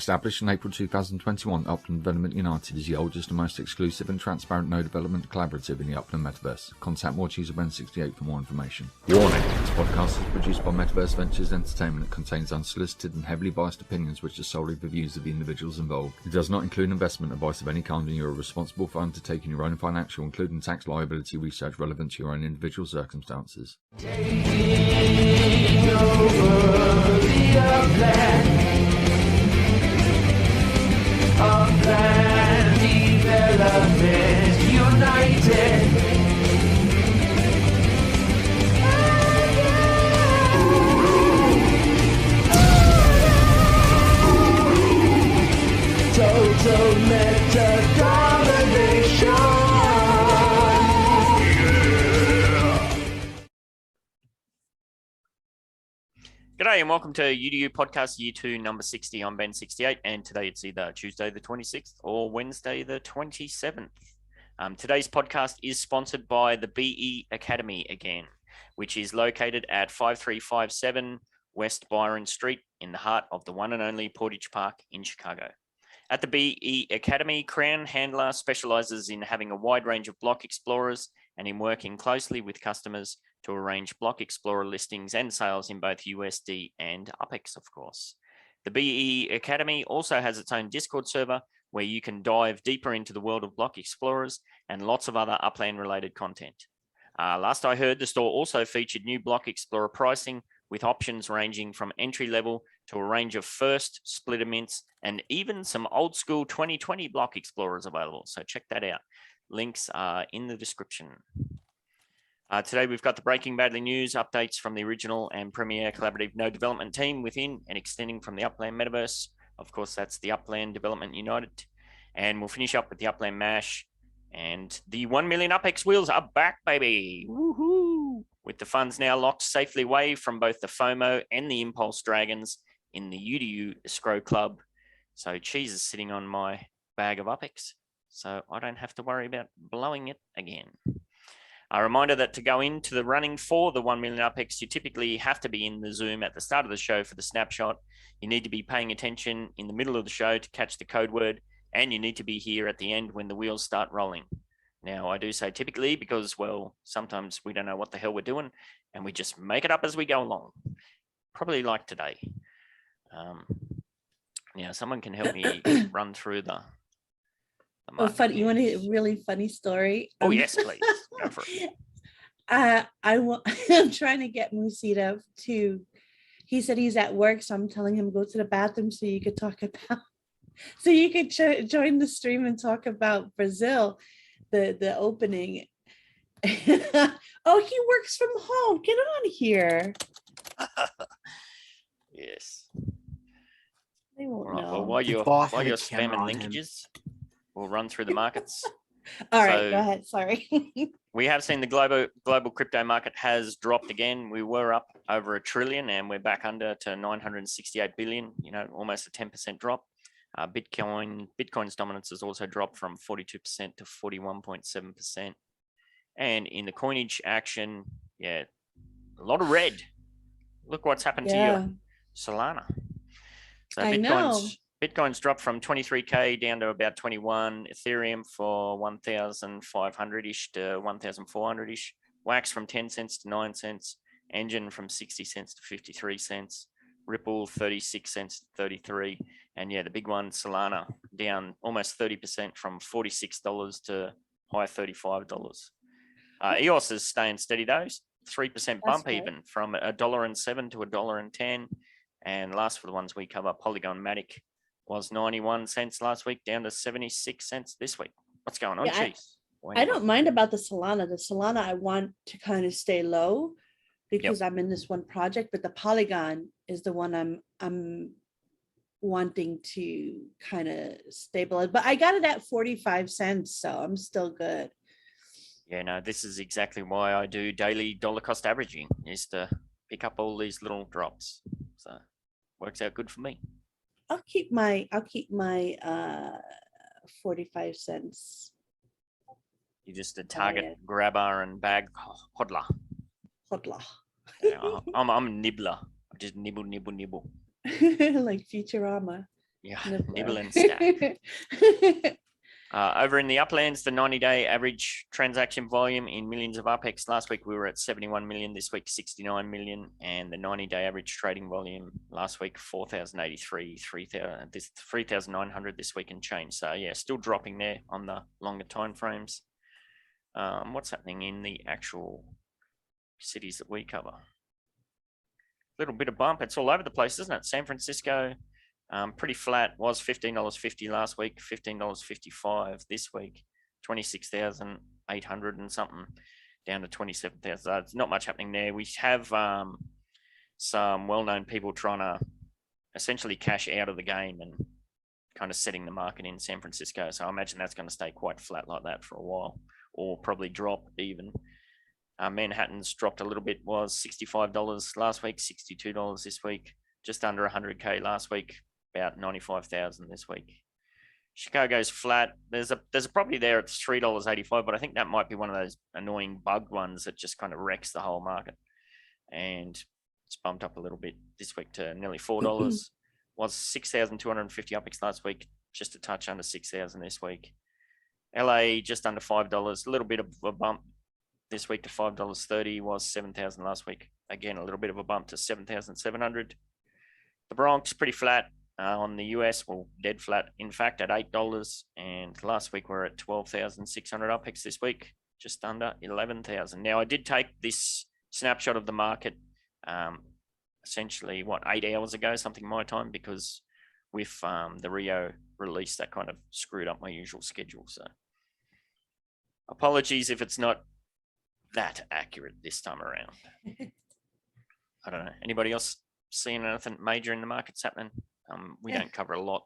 Established in April 2021, Upland Development United is the oldest and most exclusive and transparent no development collaborative in the Upland Metaverse. Contact Morecheese at No.60 for more information. Warning: this podcast is produced by Metaverse Ventures Entertainment and contains unsolicited and heavily biased opinions which are solely the views of the individuals involved. It does not include investment advice of any kind, and you are responsible for undertaking your own financial, including tax liability research relevant to your own individual circumstances. Taking over the Upland Development United. Total meta domination. G'day and welcome to UDU Podcast Year 2, number 60. I'm Ben 68, and today it's either Tuesday the 26th or Wednesday the 27th. Today's podcast is sponsored by the BE Academy again, which is located at 5357 West Byron Street in the heart of the one and only Portage Park in Chicago. At the BE Academy, Crown Handler specializes in having a wide range of block explorers and in working closely with customers to arrange block explorer listings and sales in both USD and UPEX, of course. The BE Academy also has its own Discord server where you can dive deeper into the world of block explorers and lots of other Upland related content. Last I heard, the store also featured new block explorer pricing with options ranging from entry level to a range of first, splitter mints, and even some old school 2020 block explorers available. So check that out. Links are in the description. Today, we've got the breaking badly news updates from the original and premier collaborative no development team within and extending from the Upland Metaverse. Of course, that's the Upland Development United. And we'll finish up with the Upland Mash. And the 1 million UPEX wheels are back, baby. Woohoo! With the funds now locked safely away from both the FOMO and the Impulse Dragons in the UDU Escrow Club. So cheese is sitting on my bag of UPEX, so I don't have to worry about blowing it again. A reminder that to go into the running for the 1 million UPEX, you typically have to be in the Zoom at the start of the show for the snapshot. You need to be paying attention in the middle of the show to catch the code word, and you need to be here at the end when the wheels start rolling. Now, I do say typically because, well, sometimes we don't know what the hell we're doing, and we just make it up as we go along. Probably like today. Now, someone can help me run through the Oh, funny! You want a really funny story? Oh, yes, please. Go for it. I'm trying to get Musita to. He said he's at work, so I'm telling him go to the bathroom so you could talk about. So you could join the stream and talk about Brazil, the opening. Oh, he works from home. Get on here. Yes. They won't Right, know. well, while you're spamming linkages, we'll run through the markets. All right, go ahead. Sorry. We have seen the global crypto market has dropped again. We were up over $1 trillion and we're back under to 968 billion, almost a 10% drop. Bitcoin's dominance has also dropped from 42% to 41.7%. And in the coinage action, a lot of red. Look what's happened to you, Solana. So I know. Bitcoin's dropped from 23K down to about 21. Ethereum for 1,500-ish to 1,400-ish. Wax from 10 cents to 9 cents. Engine from 60 cents to 53 cents. Ripple 36 cents to 33. And the big one, Solana, down almost 30% from $46 to high $35. EOS is staying steady though. 3% bump even from $1.07 to $1.10. And last for the ones we cover, Polygon Matic was 91 cents last week, down to 76 cents this week. What's going on, Cheese? I don't mind about the Solana. The Solana, I want to kind of stay low because I'm in this one project, but the Polygon is the one I'm wanting to kind of stabilize. But I got it at 45 cents, so I'm still good. Yeah, no, this is exactly why I do daily dollar cost averaging, is to pick up all these little drops. So works out good for me. I'll keep my 45 cents. You're just a target grabber and bag hodler. Yeah, I'm a nibbler. I just nibble. Like Futurama. Yeah, Nibbler. nibble and stack. Over in the Uplands, the 90-day average transaction volume in millions of UPEX. Last week we were at 71 million, this week 69 million, and the 90-day average trading volume last week 4,083, 3,900 this week and change. So yeah, still dropping there on the longer time frames. What's happening in the actual cities that we cover? Little bit of bump. It's all over the place, isn't it? San Francisco. Pretty flat, was $15.50 last week, $15.55 this week, 26,800 and something, down to 27,000. So it's not much happening there. We have some well-known people trying to essentially cash out of the game and kind of setting the market in San Francisco. So I imagine that's going to stay quite flat like that for a while, or probably drop even. Manhattan's dropped a little bit, was $65 last week, $62 this week, just under 100K last week, about 95,000 this week. Chicago's flat. There's a property there at $3.85, but I think that might be one of those annoying bug ones that just kind of wrecks the whole market. And it's bumped up a little bit this week to nearly $4. Was 6,250 UPEX last week, just a touch under 6,000 this week. LA just under $5, a little bit of a bump this week to $5.30, was 7,000 last week. Again, a little bit of a bump to 7,700. The Bronx pretty flat on the US, well, dead flat, in fact, at $8. And last week we're at 12,600 UPEX this week, just under 11,000. Now, I did take this snapshot of the market essentially, 8 hours ago, something my time, because with the Rio release, that kind of screwed up my usual schedule. So apologies if it's not that accurate this time around. I don't know. Anybody else seeing anything major in the markets happening? We don't cover a lot.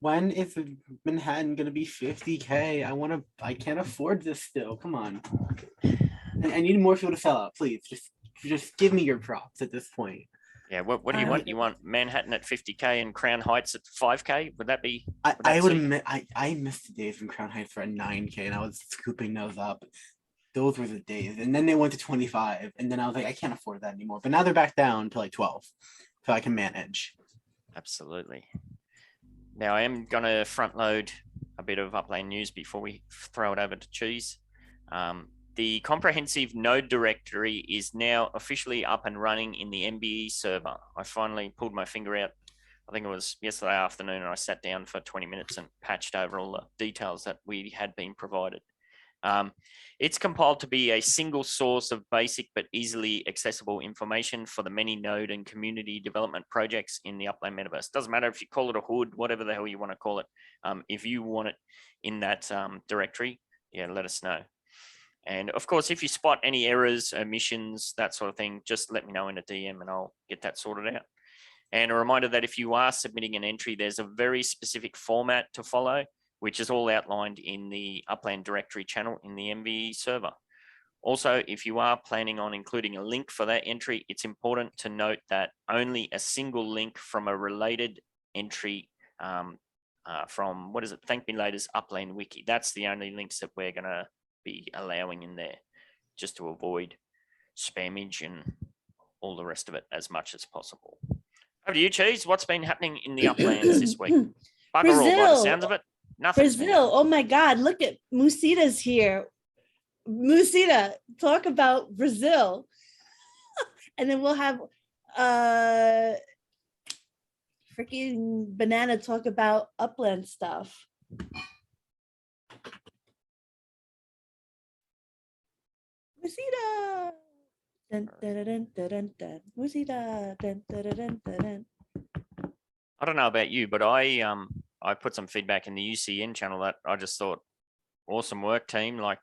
When is Manhattan gonna be 50K? I can't afford this still. Come on. I need more people to sell out, please. Just give me your props at this point. Yeah, what do you want? You want Manhattan at 50K and Crown Heights at 5K? Would that be? I would admit I missed the days when Crown Heights were at 9K and I was scooping those up. Those were the days. And then they went to 25. And then I was like, I can't afford that anymore. But now they're back down to like 12. So I can manage. Absolutely. Now I am going to front load a bit of Upland news before we throw it over to Cheese. The comprehensive node directory is now officially up and running in the MBE server. I finally pulled my finger out. I think it was yesterday afternoon, and I sat down for 20 minutes and patched over all the details that we had been provided. It's compiled to be a single source of basic but easily accessible information for the many node and community development projects in the Upland Metaverse. Doesn't matter if you call it a hood, whatever the hell you want to call it. If you want it in that directory, yeah, let us know. And of course, if you spot any errors, omissions, that sort of thing, just let me know in a DM and I'll get that sorted out. And a reminder that if you are submitting an entry, there's a very specific format to follow, which is all outlined in the Upland directory channel in the MVE server. Also, if you are planning on including a link for that entry, it's important to note that only a single link from a related entry from, Thank Me Later's Upland Wiki. That's the only links that we're gonna be allowing in there, just to avoid spammage and all the rest of it as much as possible. Over to you, Cheese. What's been happening in the Uplands this week? Bugger all by the sounds of it. Nothing. Brazil. Oh my God. Look at Musita's here. Musita, talk about Brazil. And then we'll have freaking Banana talk about Upland stuff. Musita. Dun, dun, dun, dun, dun, dun. Musita. Dun, dun, dun, dun, dun. I don't know about you, but I put some feedback in the UCN channel that I just thought, awesome work, team. Like,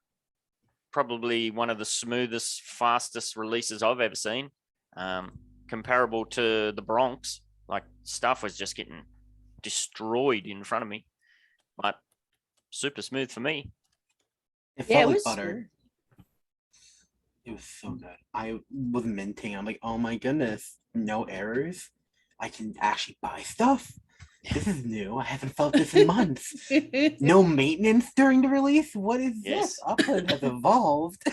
probably one of the smoothest, fastest releases I've ever seen. Comparable to the Bronx, like stuff was just getting destroyed in front of me, but super smooth for me. It felt like butter. It was so good. I was minting. I'm like, oh my goodness, no errors. I can actually buy stuff. This is new. I haven't felt this in months. No maintenance during the release. What is this? Upland has evolved.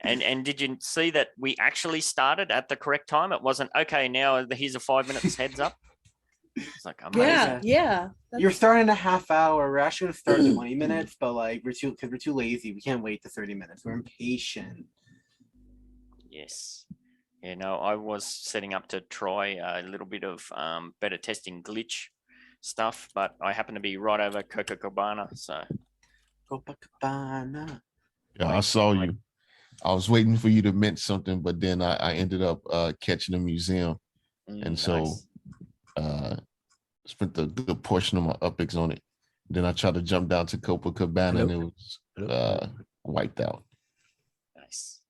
And did you see that we actually started at the correct time? It wasn't, okay, now here's a 5 minutes heads up. It's like amazing. Yeah. You're starting in a half hour. We're actually gonna start in 20 minutes, but like we're too lazy. We can't wait to 30 minutes. We're impatient. Yes. Yeah, no, I was setting up to try a little bit of beta testing glitch stuff, but I happen to be right over Copacabana, so Copacabana. Yeah, I saw you. I was waiting for you to mention something, but then I ended up catching a museum, and so spent a good portion of my UPEX on it. Then I tried to jump down to Copacabana, and it was wiped out. nice.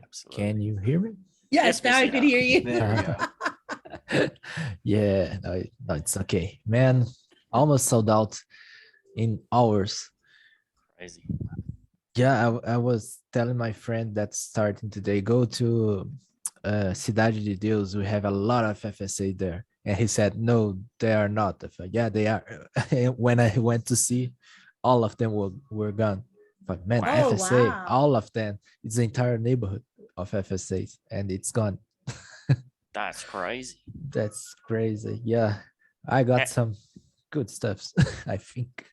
Absolutely. Can you hear me? Yes, Yes, we now I see can that. hear you. There we go. Yeah, no, it's okay, man. Almost sold out in hours. Crazy. Yeah, I was telling my friend that's starting today, go to Cidade de Deus. We have a lot of FSA there. And he said, no, they are not. I thought, yeah, they are. When I went to see, all of them were gone. But man, Oh, FSA, wow. all of them, it's the entire neighborhood of FSAs, and it's gone. That's crazy. That's crazy. Yeah, I got some good stuffs, I think.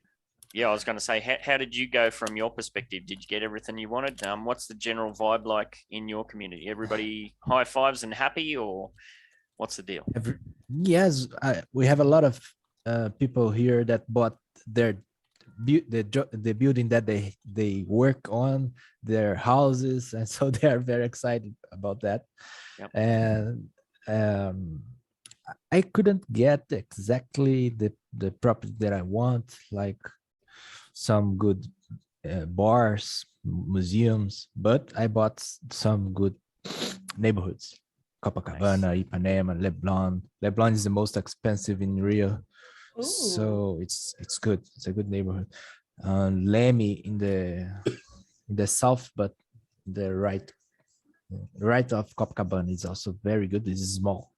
Yeah, I was going to say, how did you go from your perspective? Did you get everything you wanted? What's the general vibe like in your community? Everybody high fives and happy, or what's the deal? Yes, we have a lot of people here that bought the building that they work on, their houses, and so they are very excited about that. Yep. And I couldn't get exactly the property that I want, like some good bars, museums, but I bought some good neighborhoods. Copacabana, Ipanema, Leblon. Leblon is the most expensive in Rio. Ooh. So it's good. It's a good neighborhood. Leme in the south, but the right of Copacabana is also very good. It's small.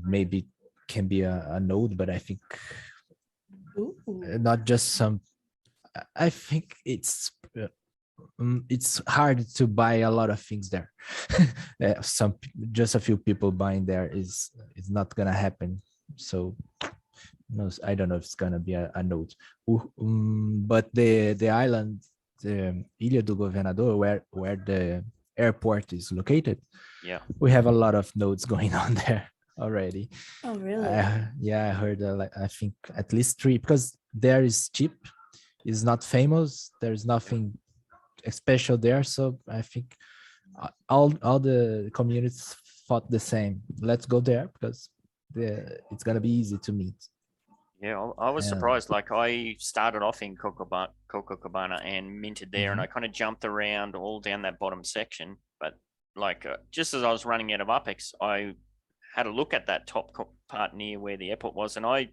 Maybe can be a node, but I think Ooh. not just some. I think it's hard to buy a lot of things there. Just a few people buying there is not gonna happen. So no, I don't know if it's gonna be a node. But the island, the Ilha do Governador, where the airport is located, Yeah. we have a lot of nodes going on there already. Oh, really? Yeah, I heard I think at least 3, because there is cheap, is not famous. There's nothing special there, so I think all the communities thought the same. Let's go there because it's gonna be easy to meet. Yeah, I was Yeah. surprised. Like I started off in Copacabana and minted there, and I kind of jumped around all down that bottom section. But like just as I was running out of UPEX, I had a look at that top part near where the airport was, and I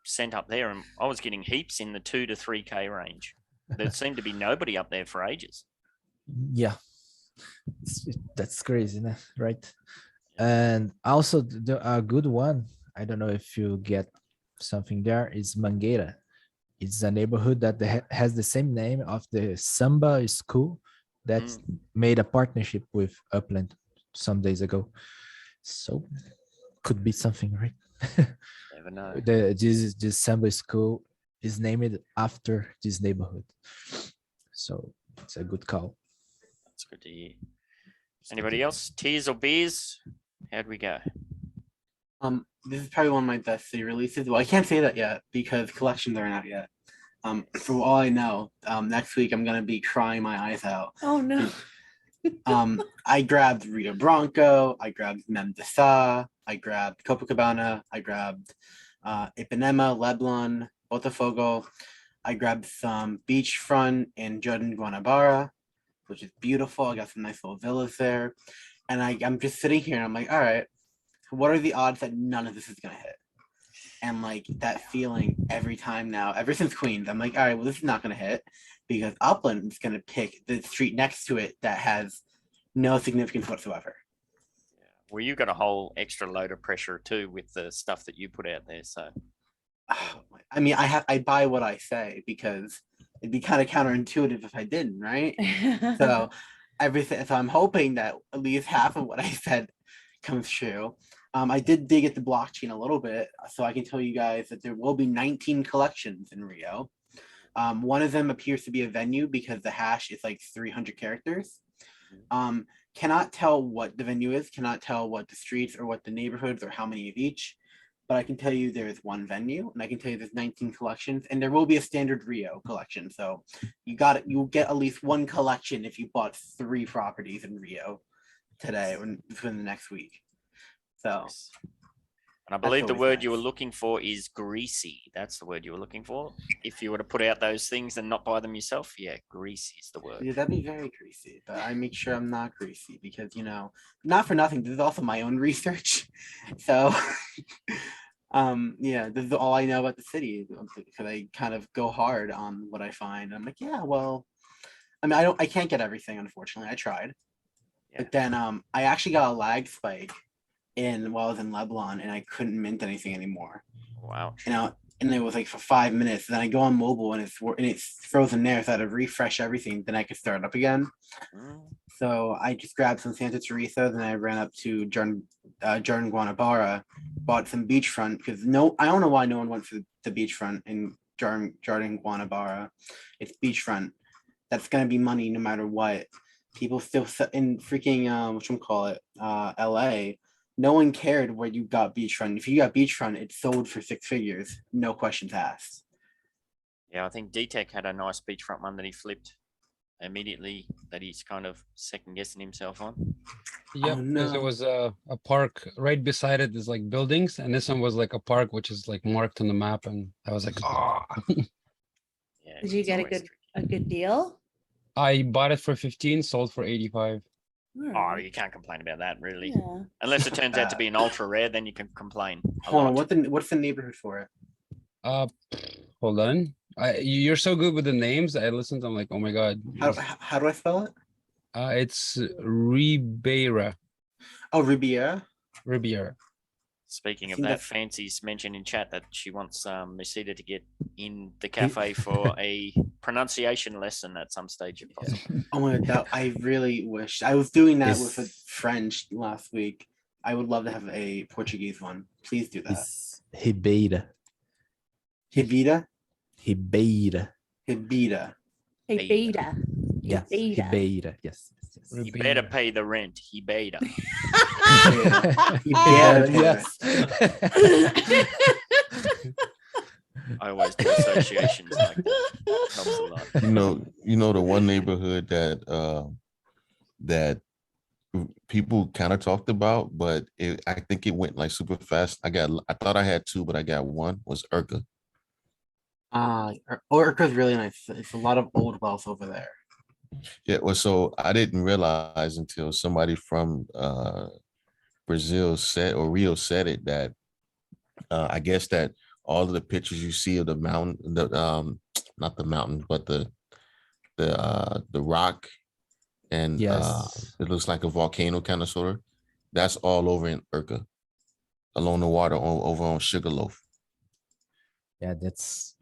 sent up there, and I was getting heaps in the 2 to 3K range. There seemed to be nobody up there for ages. Yeah, that's crazy, right? And also a good one, I don't know if you get something there, is Mangueira. It's a neighborhood that has the same name of the samba school that made a partnership with Upland some days ago. So could be something, right? Never know. This samba school is named after this neighborhood. So it's a good call. That's good to hear. Anybody else? Tears or beers? How'd we go? This is probably one of my best city releases. Well, I can't say that yet because collections aren't out yet. For all I know, next week I'm gonna be crying my eyes out. Oh, no. I grabbed Rio Branco, I grabbed Memdesa, I grabbed Copacabana, I grabbed Ipanema, Leblon, Botafogo. I grabbed some beachfront in Jordan Guanabara, which is beautiful. I got some nice little villas there. And I'm just sitting here and I'm like, all right, what are the odds that none of this is gonna hit? And like that feeling every time now, ever since Queens, I'm like, all right, well, this is not gonna hit because Upland is gonna pick the street next to it that has no significance whatsoever. Well, you got a whole extra load of pressure too with the stuff that you put out there. So I mean, I buy what I say because it'd be kind of counterintuitive if I didn't, right? So everything. So I'm hoping that at least half of what I said comes true. I did dig at the blockchain a little bit, so I can tell you guys that there will be 19 collections in Rio. One of them appears to be a venue because the hash is like 300 characters. Cannot tell what the venue is, cannot tell what the streets or what the neighborhoods or how many of each, but I can tell you there is one venue, and I can tell you there's 19 collections, and there will be a standard Rio collection. So you'll get at least one collection if you bought 3 properties in Rio today or within the next week. So, and I believe the always word you were nice. looking for is greasy. That's the word you were looking for. If you were to put out those things and not buy them yourself, yeah, greasy is the word. Yeah, that'd be very greasy, but I make sure I'm not greasy because, you know, not for nothing, this is also my own research. So, yeah, this is all I know about the city because I kind of go hard on what I find. I'm like, yeah, well, I mean, I can't get everything, unfortunately. I tried. Yeah. But then I actually got a lag spike while I was in Lebanon, and I couldn't mint anything anymore. Wow. And it was like for 5 minutes. Then I go on mobile and it's frozen there. So I had to refresh everything. Then I could start up again. So I just grabbed some Santa Teresa. Then I ran up to Jordan Guanabara, bought some beachfront because I don't know why no one went for the beachfront in Jordan Guanabara. It's beachfront. That's gonna be money no matter what. People still in freaking LA. No one cared where you got beachfront. If you got beachfront, it sold for 6 figures, no questions asked. Yeah, I think D-Tech had a nice beachfront one that he flipped immediately that he's kind of second guessing himself on. Yep, because it was a park right beside it. There's like buildings, and this one was like a park which is like marked on the map, and I was like, oh. Yeah, Did you it's get always a good deal? I bought it for 15, sold for 85. Oh, you can't complain about that, really. Yeah. Unless it turns out to be an ultra rare, then you can complain. Hold on, what's the neighborhood for it? Hold on. You're so good with the names. I listened. I'm like, oh my god. How do I spell it? It's Ribeira. Oh, Riviera. Speaking of think that, that's- Fancy's mentioned in chat that she wants Mesita to get in the cafe for a pronunciation lesson at some stage if possible. Oh my god, I really wish I was doing that with a It's- French last week. I would love to have a Portuguese one. Please do that. It's Ribeira. Hibida? Ribeira. Hibida. Hey, Beta. beta. Yes. Beta. Ribeira. Yes. yes. He better pay the rent. He better. Yeah, yes. I always do associations like that. Helps a lot. You know the one neighborhood that people kind of talked about, but I think it went like super fast. I thought I had 2, but I got 1. Was Urca. Orca's really nice. It's a lot of old wealth over there. Yeah, well, so I didn't realize until somebody from Brazil said, or Rio said it, that I guess that all of the pictures you see of the mountain, not the mountain, but the rock, and Yes. it looks like a volcano kind of sort of. That's all over in Urca, along the water, over on Sugarloaf. Yeah, that's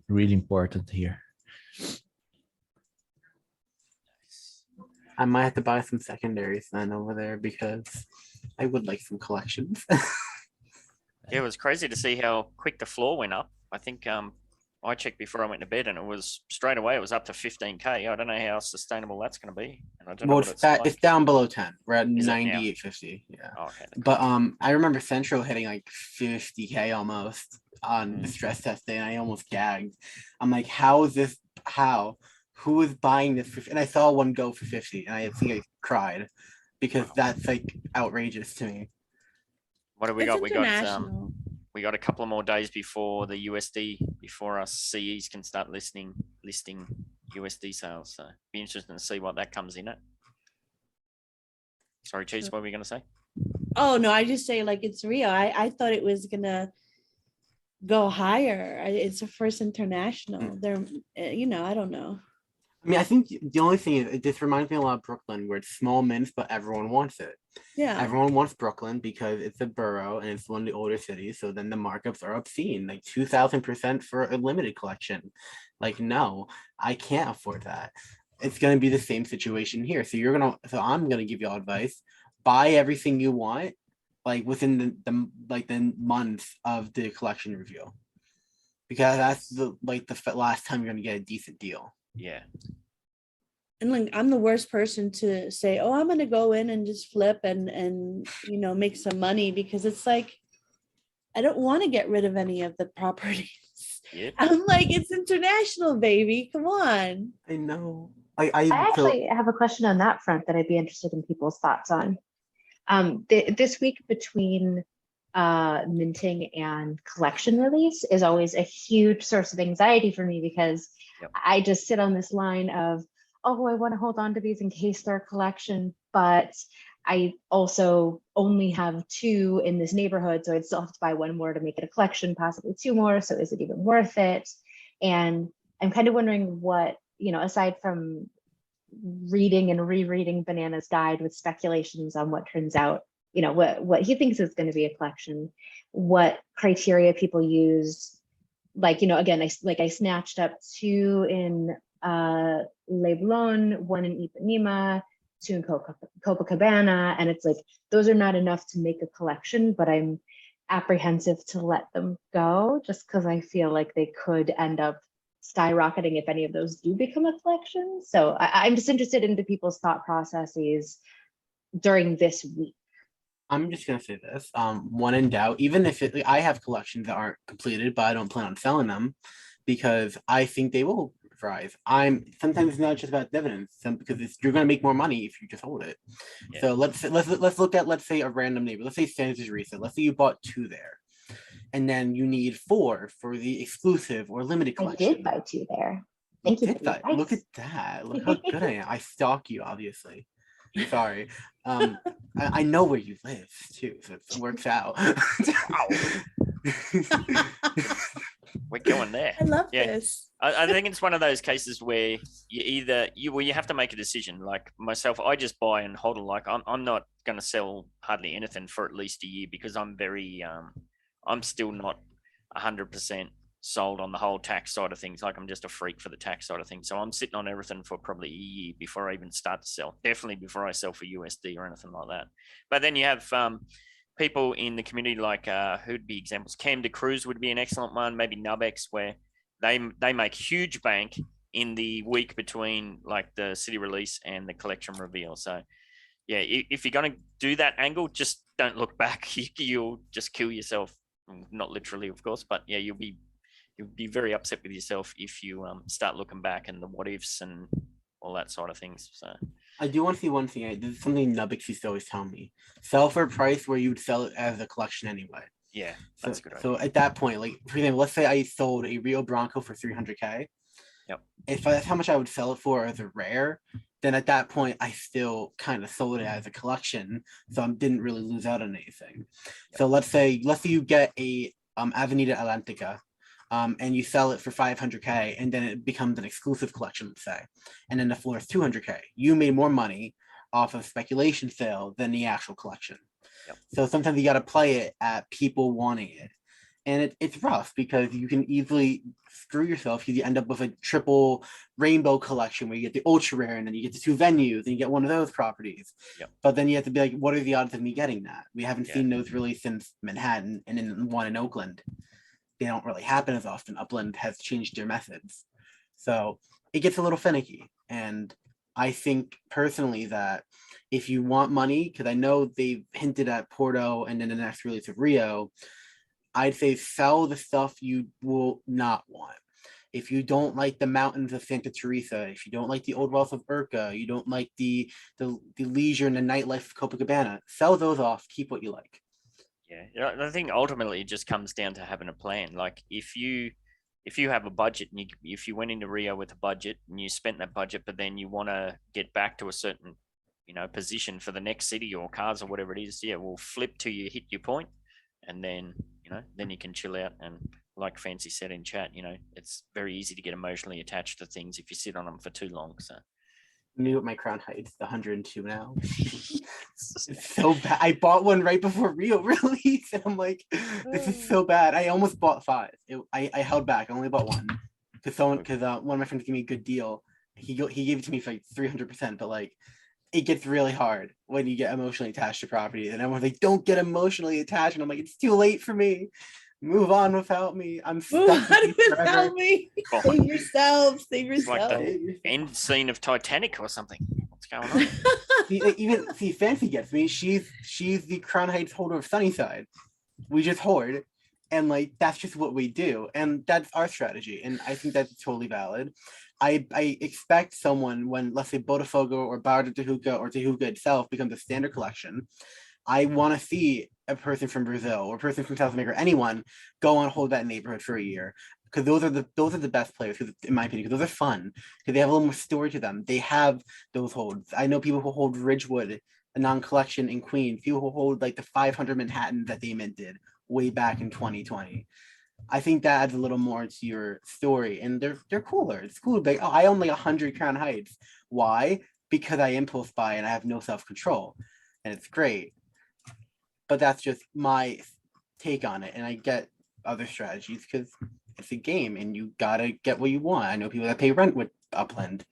really important here. I might have to buy some secondaries then over there because I would like some collections. Yeah, it was crazy to see how quick the floor went up. I think I checked before I went to bed and it was straight away, it was up to 15K. I don't know how sustainable that's going to be. And I don't know Well, what it's down below 10. We're at Is it now? 98.50. Yeah. Oh, okay. But I remember Central hitting like 50K almost on the stress test day, and I almost gagged. I'm like, how is this? How? Who is buying this for? And I saw one go for 50, and I think I cried because that's like outrageous to me. What have we It's got? international. We got a couple of more days before the USD, before us CEs can start listing USD sales. So be interesting to see what that comes in at. Sorry, Cheese, what were we going to say? Oh no, I just say like it's real. I thought it was gonna go higher. It's the first international. They're I don't know. I mean, I think the only thing is it just reminds me a lot of Brooklyn, where it's small mints, but everyone wants it. Yeah. Everyone wants Brooklyn because it's a borough and it's one of the older cities. So then the markups are obscene, like 2,000% for a limited collection. Like, no, I can't afford that. It's going to be the same situation here. So I'm going to give you all advice. Buy everything you want like within the month of the collection reveal, because that's the last time you're gonna get a decent deal. Yeah. And like, I'm the worst person to say, oh, I'm gonna go in and just flip and make some money, because it's like, I don't want to get rid of any of the properties. Yep. I'm like, it's international, baby. Come on. I know. I actually have a question on that front that I'd be interested in people's thoughts on. This week between minting and collection release is always a huge source of anxiety for me, because I just sit on this line of, oh, I want to hold on to these in case they're a collection, but I also only have 2 in this neighborhood, so I'd still have to buy 1 more to make it a collection, possibly 2 more. So is it even worth it? And I'm kind of wondering what, aside from reading and rereading Banana's guide with speculations on what turns out, what he thinks is going to be a collection, what criteria people use. Like, again, I snatched up 2 in Leblon, 1 in Ipanema, 2 in Copacabana, and it's like, those are not enough to make a collection, but I'm apprehensive to let them go just because I feel like they could end up skyrocketing if any of those do become a collection. So I'm just interested into people's thought processes during this week. I'm just gonna say this. When in doubt, even if I have collections that aren't completed, but I don't plan on selling them because I think they will rise. Sometimes it's not just about dividends, because you're gonna make more money if you just hold it. Yeah. So let's look at, let's say, a random neighbor. Let's say Santa Teresa. Let's say you bought 2 there, and then you need 4 for the exclusive or limited collection. I did buy 2 there. Thank you. Look at that. Look how good I am. I stalk you, obviously. Sorry. I know where you live too, so it works out. We're going there. I love this. I think it's one of those cases where you have to make a decision. Like myself, I just buy and hold. Like I'm not going to sell hardly anything for at least a year, because I'm very I'm still not 100% sold on the whole tax side of things. Like I'm just a freak for the tax side of things. So I'm sitting on everything for probably a year before I even start to sell. Definitely before I sell for USD or anything like that. But then you have people in the community like who'd be examples. Cam de Cruz would be an excellent one. Maybe Nubex, where they make huge bank in the week between like the city release and the collection reveal. So yeah, if you're going to do that angle, just don't look back. You'll just kill yourself. Not literally, of course, but yeah, you'll be very upset with yourself if you start looking back and the what ifs and all that sort of things. So I do want to see one thing. This is something Nubex used to always tell me: sell for a price where you would sell it as a collection anyway. Yeah, that's a good idea. So at that point, like for example, let's say I sold a Rio Bronco for $300K. Yep. If that's how much I would sell it for as a rare, then at that point I still kind of sold it as a collection, so I didn't really lose out on anything. Yep. So let's say you get a Avenida Atlantica. And you sell it for $500K, and then it becomes an exclusive collection, let's say, and then the floor is $200K. You made more money off of speculation sale than the actual collection. Yep. So sometimes you got to play it at people wanting it, and it's rough because you can easily screw yourself because you end up with a triple rainbow collection where you get the ultra rare, and then you get the 2 venues, and you get one of those properties. Yep. But then you have to be like, what are the odds of me getting that? We haven't seen those really since Manhattan and then one in Oakland. They don't really happen as often. Upland has changed their methods. So it gets a little finicky. And I think personally that if you want money, because I know they've hinted at Porto and then the next release of Rio, I'd say sell the stuff you will not want. If you don't like the mountains of Santa Teresa, if you don't like the old wealth of Urca, you don't like the leisure and the nightlife of Copacabana, sell those off, keep what you like. Yeah, I think ultimately it just comes down to having a plan. Like if you have a budget and if you went into Rio with a budget and you spent that budget, but then you want to get back to a certain, position for the next city or cars or whatever it is, we'll flip till you hit your point, and then, then you can chill out. And like Fancy said in chat, it's very easy to get emotionally attached to things if you sit on them for too long. So. Knew what my crown height is, 102 now. It's so bad. I bought one right before Rio release, and I'm like, this is so bad. I almost bought 5. I held back. I only bought 1 because one of my friends gave me a good deal. He gave it to me for like 300%, but like it gets really hard when you get emotionally attached to property. And everyone's like, don't get emotionally attached. And I'm like, it's too late for me. Move on without me. I'm Move stuck with on you forever. without me. Oh. Save yourself. Save It's like yourself. the end scene of Titanic or something. What's going on? See, Fancy gets me. She's the Crown Heights holder of Sunnyside. We just hoard, and like that's just what we do, and that's our strategy. And I think that's totally valid. I expect someone when, let's say, Botafogo or Bar de Tehuca or Tehuca itself becomes a standard collection, I want to see a person from Brazil or a person from South America or anyone go on hold that neighborhood for a year, because those are the best players, in my opinion, because those are fun, because they have a little more story to them. They have those holds. I know people who hold Ridgewood, a non-collection in Queens, people who hold like the 500 Manhattan that they minted way back in 2020. I think that adds a little more to your story, and they're cooler. It's cool. Like, oh, I own like 100 Crown Heights. Why? Because I impulse buy and I have no self-control, and it's great. But that's just my take on it, and I get other strategies because it's a game, and you gotta get what you want. I know people that pay rent with Upland.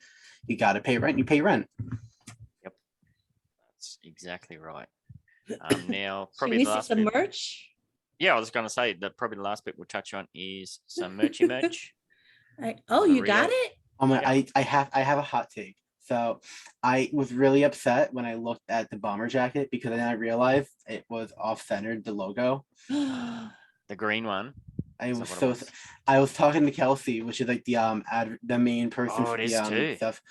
You gotta pay rent. You pay rent. Yep, that's exactly right. Now, Can probably we the see last some bit. merch? Yeah, I was going to say that probably the last bit we'll touch on is some merchy merch. Oh, For the you got Rio. it? Yeah. I have a hot take. So I was really upset when I looked at the bomber jacket, because then I realized it was off-centered, the logo. The green one. I Is was that so what it was? I was talking to Kelsey, which is like the main person Oh, for it the is too. stuff,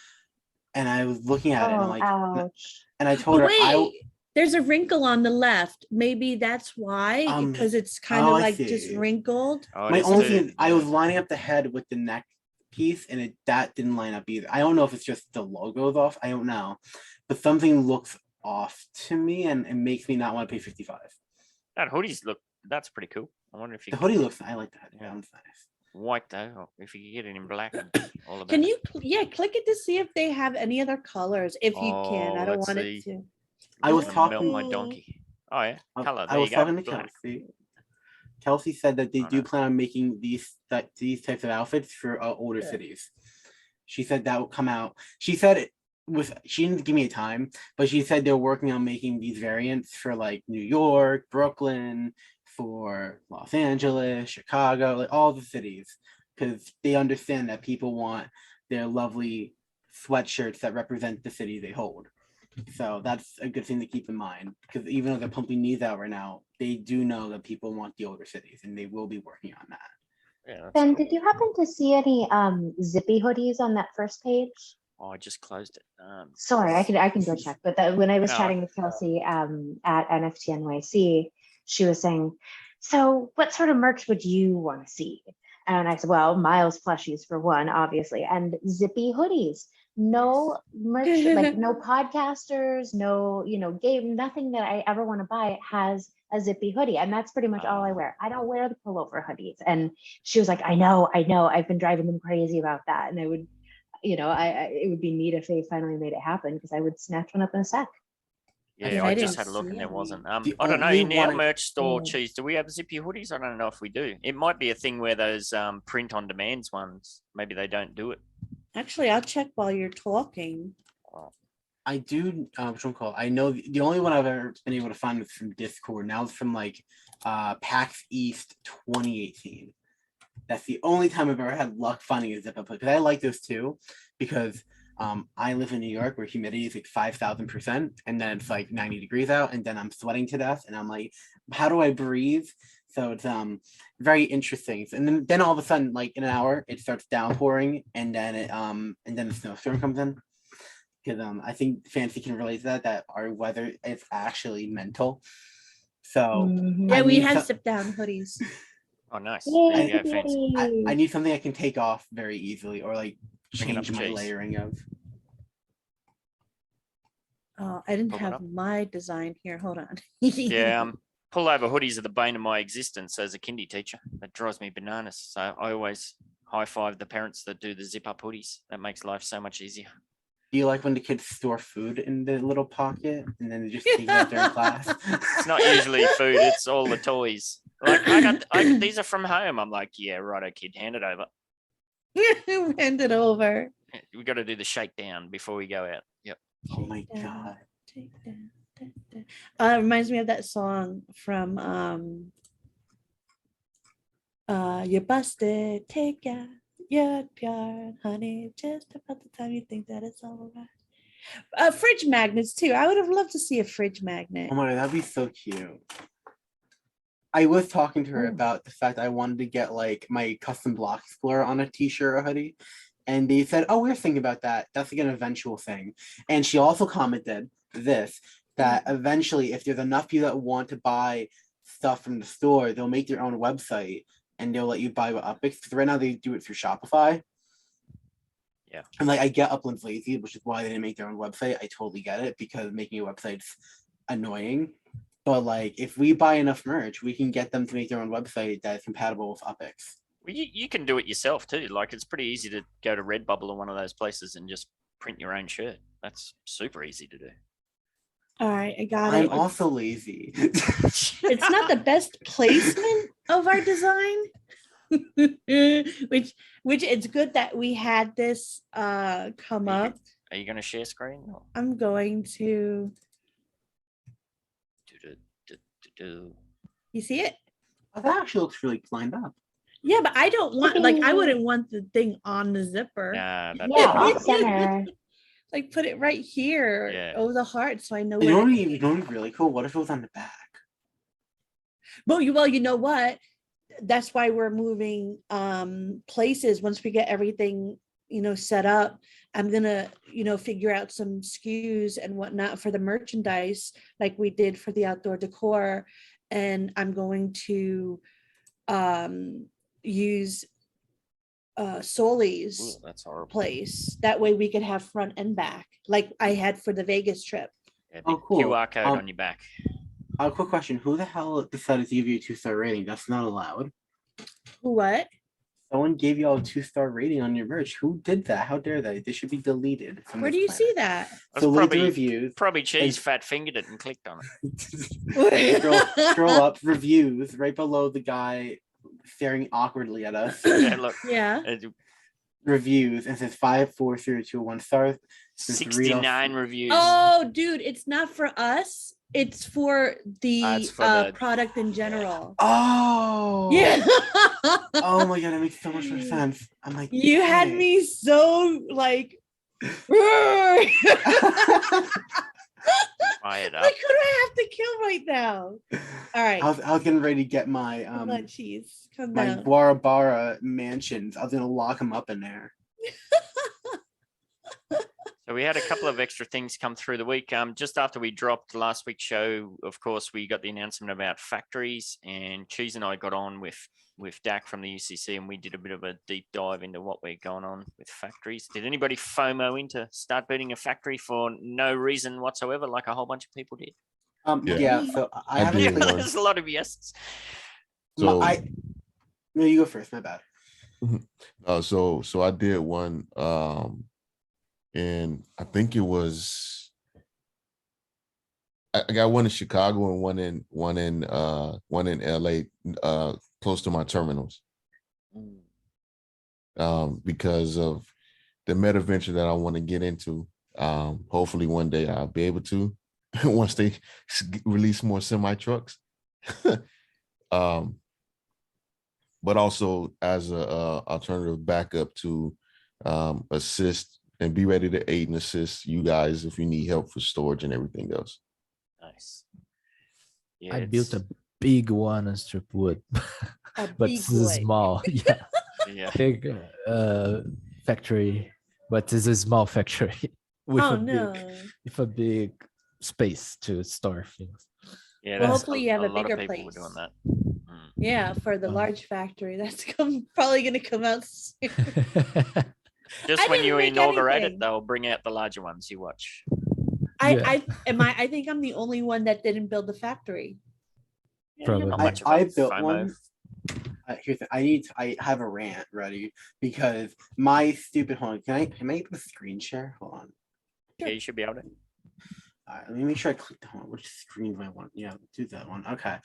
and I was looking at it, and I'm Oh, like, ouch. and I told But her wait, there's a wrinkle on the left. Maybe that's why, because it's kind of I like just see. wrinkled. Oh, it My is only too. thing, I was lining up the head with the neck piece, and that didn't line up either. I don't know if it's just the logo's off. I don't know, but something looks off to me, and it makes me not want to pay 55. That hoodies look. That's pretty cool. I wonder if you The could hoodie looks. I like the hoodie. Yeah. That one's nice. white though. Or if you could get it in black, and all about Can it. you, click it to see if they have any other colors? If you can, Oh, I don't let's want see. it to. I was Gonna melt talking. my donkey. Oh yeah, color. I There you was go. talking to Black. Kelsey. Kelsey said that they Oh, do no. plan on making these types of outfits for older Yeah. cities. She said that will come out. She said she didn't give me a time, but she said they're working on making these variants for like New York, Brooklyn, for Los Angeles, Chicago, like all the cities, because they understand that people want their lovely sweatshirts that represent the city they hold. So that's a good thing to keep in mind, because even though they're pumping these out right now, they do know that people want the older cities, and they will be working on that. Yeah, that's Ben, cool. did you happen to see any zippy hoodies on that first page? Oh, I just closed it. Sorry, I can go check. But when I was No. chatting with Kelsey at NFT NYC, she was saying, "So, what sort of merch would you want to see?" And I said, "Well, Miles plushies for one, obviously, and zippy hoodies. No merch, like no podcasters, no game, nothing that I ever want to buy has a zippy hoodie, and that's pretty much all I wear. I don't wear the pullover hoodies." And she was like, "I know, I've been driving them crazy about that," and I would. It would be neat if they finally made it happen, because I would snatch one up in a sec. Yeah, I I just didn't had a look and see there any. wasn't. The I don't know. only In our one- merch store, Oh. Cheese, do we have zippy hoodies? I don't know if we do. It might be a thing where those print on demands ones, maybe they don't do it. Actually, I'll check while you're talking. I do. I know the only one I've ever been able to find was from Discord. Now it's from like PAX East 2018. That's the only time I've ever had luck finding a zip up hoodie, because I like those too, because I live in New York where humidity is like 5,000%, and then it's like 90 degrees out, and then I'm sweating to death, and I'm like, how do I breathe? So it's very interesting. And then all of a sudden, like in an hour, it starts downpouring, and then the snowstorm comes in. Because I think Fancy can relate to that our weather is actually mental. So Mhm. Yeah, I we need have some- zip down hoodies. Oh, nice. Yay, There you go, fancy. yay. I need something I can take off very easily, or like Bring it up, change my Chase. layering of. Oh, I didn't Pull it have up. my design here. Hold on. Yeah, pullover hoodies are the bane of my existence as a kindy teacher. That drives me bananas. So I always high five the parents that do the zip up hoodies. That makes life so much easier. Do you like when the kids store food in the little pocket and then they just take it out during class? It's not usually food, it's all the toys. Like these are from home. I'm like, yeah, righto, kid, hand it over. Hand it over. We got to do the shakedown before we go out. Yep. Oh my Take down, god. take down, take down. It reminds me of that song from you're busted, take out your yard, honey, just about the time you think that it's all right. Fridge magnets too. I would have loved to see a fridge magnet. Oh my god, that'd be so cute. I was talking to her Oh. about the fact I wanted to get like my custom block explorer on a t-shirt or hoodie. And they said, oh, we're thinking about that. That's like an eventual thing. And she also commented this, that eventually if there's enough people that want to buy stuff from the store, they'll make their own website and they'll let you buy with Upix. Because right now they do it through Shopify. Yeah. And like I get Upland's lazy, which is why they didn't make their own website. I totally get it because making a website's annoying. But like if we buy enough merch, we can get them to make their own website that is compatible with Upix. Well, you can do it yourself too. Like it's pretty easy to go to Redbubble or one of those places and just print your own shirt. That's super easy to do. All right, I got I'm it. also lazy. It's not the best placement of our design. which it's good that we had this come Are you, up. are you going to share screen? Or I'm going to. You see it? Oh, that actually looks really lined up. Yeah, but I don't want I wouldn't want the thing on the zipper. Nah, that's Yeah, off center. Like put it right here Yeah. over the heart so I know You know where. what would be really cool? What if it was on the back? Well, you know what? That's why we're moving places. Once we get everything, set up, I'm gonna, figure out some SKUs and whatnot for the merchandise, like we did for the outdoor decor. And I'm going to use Soli's Ooh, that's horrible. place. That way we could have front and back, like I had for the Vegas trip. Yeah, Oh, big cool. QR code on your back. Quick question. Who the hell decided to give you a 2-star rating? That's not allowed. What? Someone gave you all a 2-star rating on your merch. Who did that? How dare they? They should be deleted. From Where this do you see planet. that? So That's leave the reviews. Probably Cheese and- fat fingered it and clicked on it. scroll up reviews right below the guy staring awkwardly at us. Yeah, look. Yeah. Reviews and it says 5, 4, 3, 2, 1 stars. 69 reviews. Oh, dude, it's not for us. It's for the it's for the- product in general. Oh Yeah. Oh my god, that makes so much more sense. I'm like, You had dang. me so like. Like, Fire it who up. do I have to kill right now? All right. I was getting ready to get my Cheese. Come my down. Bora Bora mansions. I was gonna lock them up in there. So we had a couple of extra things come through the week. Just after we dropped last week's show, of course, we got the announcement about factories, and Cheese and I got on with Dak from the UCC, and we did a bit of a deep dive into what we're going on with factories. Did anybody FOMO into start building a factory for no reason whatsoever, like a whole bunch of people did? Yeah. So I I haven't. did one. There's a lot of yeses. So No, you go first. My bad. so I did one and I think it was I got one in Chicago and one in LA close to my terminals. Because of the meta venture that I want to get into. Hopefully one day I'll be able to once they release more semi trucks. But also as a alternative backup to assist and be ready to aid and assist you guys if you need help for storage and everything else. Nice. Yeah, I built a big one on strip wood, A but big this is boy. small. Yeah, yeah. big factory, but it's a small factory with Oh a no. with a big space to store things. Yeah, Well, that's hopefully you have a lot bigger of people were place. doing that. Yeah, for the Oh. large factory that's probably going to come out soon. Just I when didn't you make inaugurate anything. it, they'll bring out the larger ones. You watch. Yeah. I think I'm the only one that didn't build the factory. Yeah, you're not Probably. much of a I built FOMO. one. Here's the, I have a rant ready because my stupid hold on. Can I able to screen share? Hold on. Yeah, you should be able to. All right, let me make sure I clicked on which screen do I want. Yeah, do that one. Okay.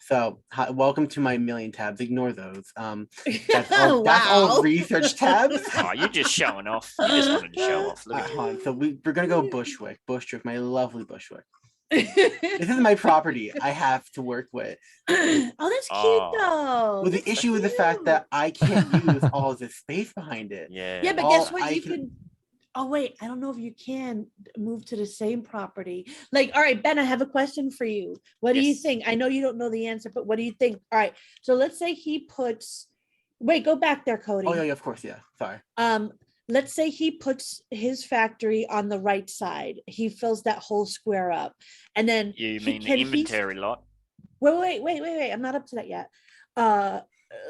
So hi, welcome to my million tabs. Ignore those. That's all Wow. research tabs. Oh, you're just showing off. You just wanted to show off. Look at you. So we're gonna go Bushwick, my lovely Bushwick. This is my property I have to work with. Oh, that's cute Oh. though. Well, the That's issue is the fact cute. that I can't use all of this space behind it. Yeah. Yeah, but all guess what? I You can- can. Oh wait, I don't know if you can move to the same property. Like, all right, Ben, I have a question for you. What do you Yes. think? I know you don't know the answer, but what do you think? All right, so let's say he puts. Wait, go back there, Cody. Oh yeah, of course, yeah. Sorry. Let's say he puts his factory on the right side. He fills that whole square up, and then You he- mean the can he- inventory lot? Wait. I'm not up to that yet.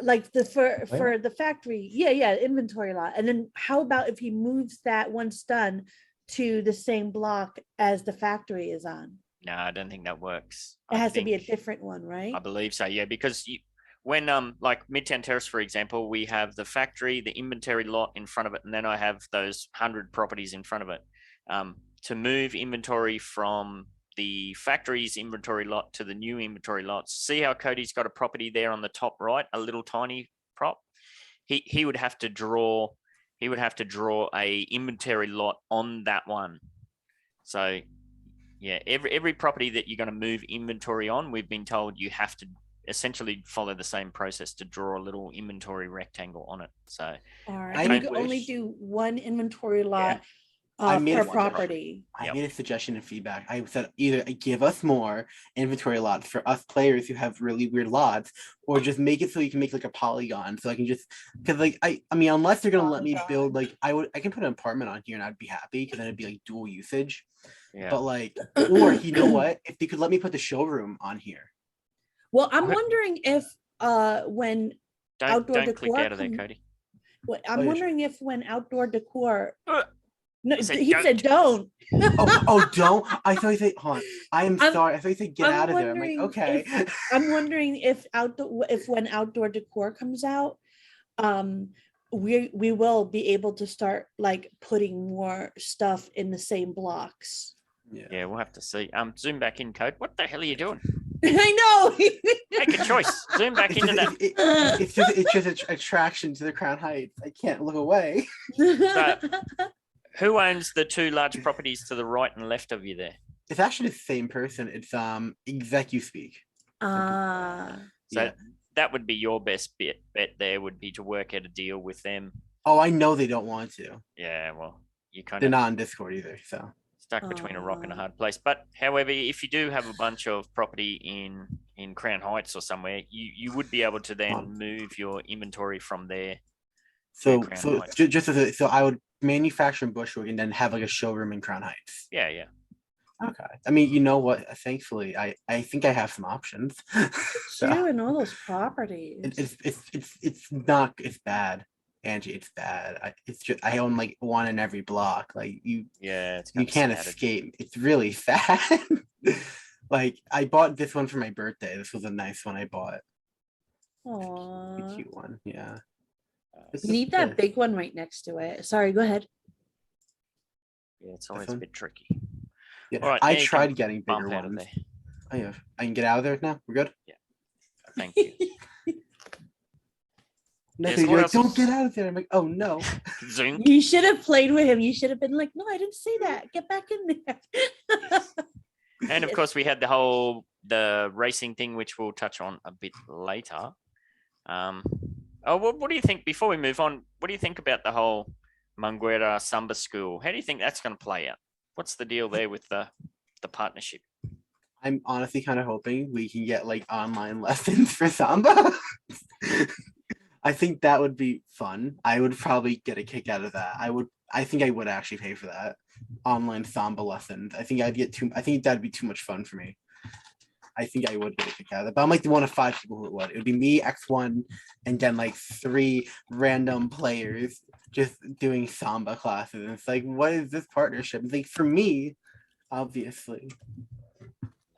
Like for the factory, yeah, inventory lot. And then how about if he moves that once done to the same block as the factory is on? No, I don't think that works. It I has to be a think- different one, right? I believe so, yeah, because when like Midtown Terrace, for example, we have the factory, the inventory lot in front of it, and then I have those 100 properties in front of it. To move inventory from the factory's inventory lot to the new inventory lots, see how Cody's got a property there on the top right, a little tiny prop. He would have to draw. He would have to draw a inventory lot on that one. So yeah, every property that you're going to move inventory on, we've been told you have to essentially follow the same process to draw a little inventory rectangle on it. So All right. I And you can wish- only do one inventory lot I made per a property. I Yep. made a suggestion and feedback. I said either give us more inventory lots for us players who have really weird lots, or just make it so you can make like a polygon. So I can just because like I mean unless they're gonna let me build like I can put an apartment on here and I'd be happy because then it'd be like dual usage. yeah, But like or you know what? If they could let me put the showroom on here. Well, I'm Okay. wondering if when outdoor don't click decor out of there, come- Cody. I'm Oh, yeah, wondering if when outdoor decor no, He said he said don't. Don't I thought you said hold on. I am I'm- sorry. I thought you said get I'm out of there. I'm like, wondering okay. I'm wondering if when outdoor decor comes out, we will be able to start like putting more stuff in the same blocks. Yeah, we'll have to see. Zoom back in, Code. What the hell are you doing? I know. Make a choice. Zoom back It's into just, that. it's just an attraction to the Crown Heights. I can't look away. Who owns the two large properties to the right and left of you there? It's actually the same person. It's ExecuSpeak. Ah, So Yeah. that would be your best bet there would be to work out a deal with them. Oh, I know they don't want to. Yeah, well, you kind They're of not on Discord either. So stuck between a rock and a Oh. hard place. But however, if you do have a bunch of property in Crown Heights or somewhere, you would be able to then move your inventory from there. Crown Heights. so I would manufacture in Bushwick and then have like a showroom in Crown Heights. Yeah, yeah. Okay. I mean, you know what? Thankfully, I think I have some options. So doing all those properties. it's not it's bad, Angie. It's bad. It's just I own like one in every block. Like Yeah, it's you kinda can't scattered. escape. It's really sad. Like I bought this one for my birthday. This was a nice one I bought. A Aw. cute one. Yeah. You need that big one right next to it. Sorry, go ahead. Yeah, it's always a one? bit tricky. Yeah. All right, I now you tried can getting Bump bigger out of ones. there. Oh yeah. I can get out of there now. We're good. Thank you. No, Yes, you're what like, else don't is- get out of there. I'm like, oh no. Zoom. You should have played with him. You should have been like, no, I didn't say that. Get back in there. And of course, we had the racing thing, which we'll touch on a bit later. What do you think, before we move on, what do you think about the whole Manguera Samba School? How do you think that's going to play out? What's the deal there with the partnership? I'm honestly kind of hoping we can get like online lessons for Samba. I think that would be fun. I would probably get a kick out of that. I think I would actually pay for that. Online Samba lessons. I think that'd be too much fun for me. I think I would get a kick out of it. But I'm like the one of 5 people who would. It would be me, X1, and then like 3 random players just doing Samba classes. And it's like, what is this partnership? It's like for me, obviously.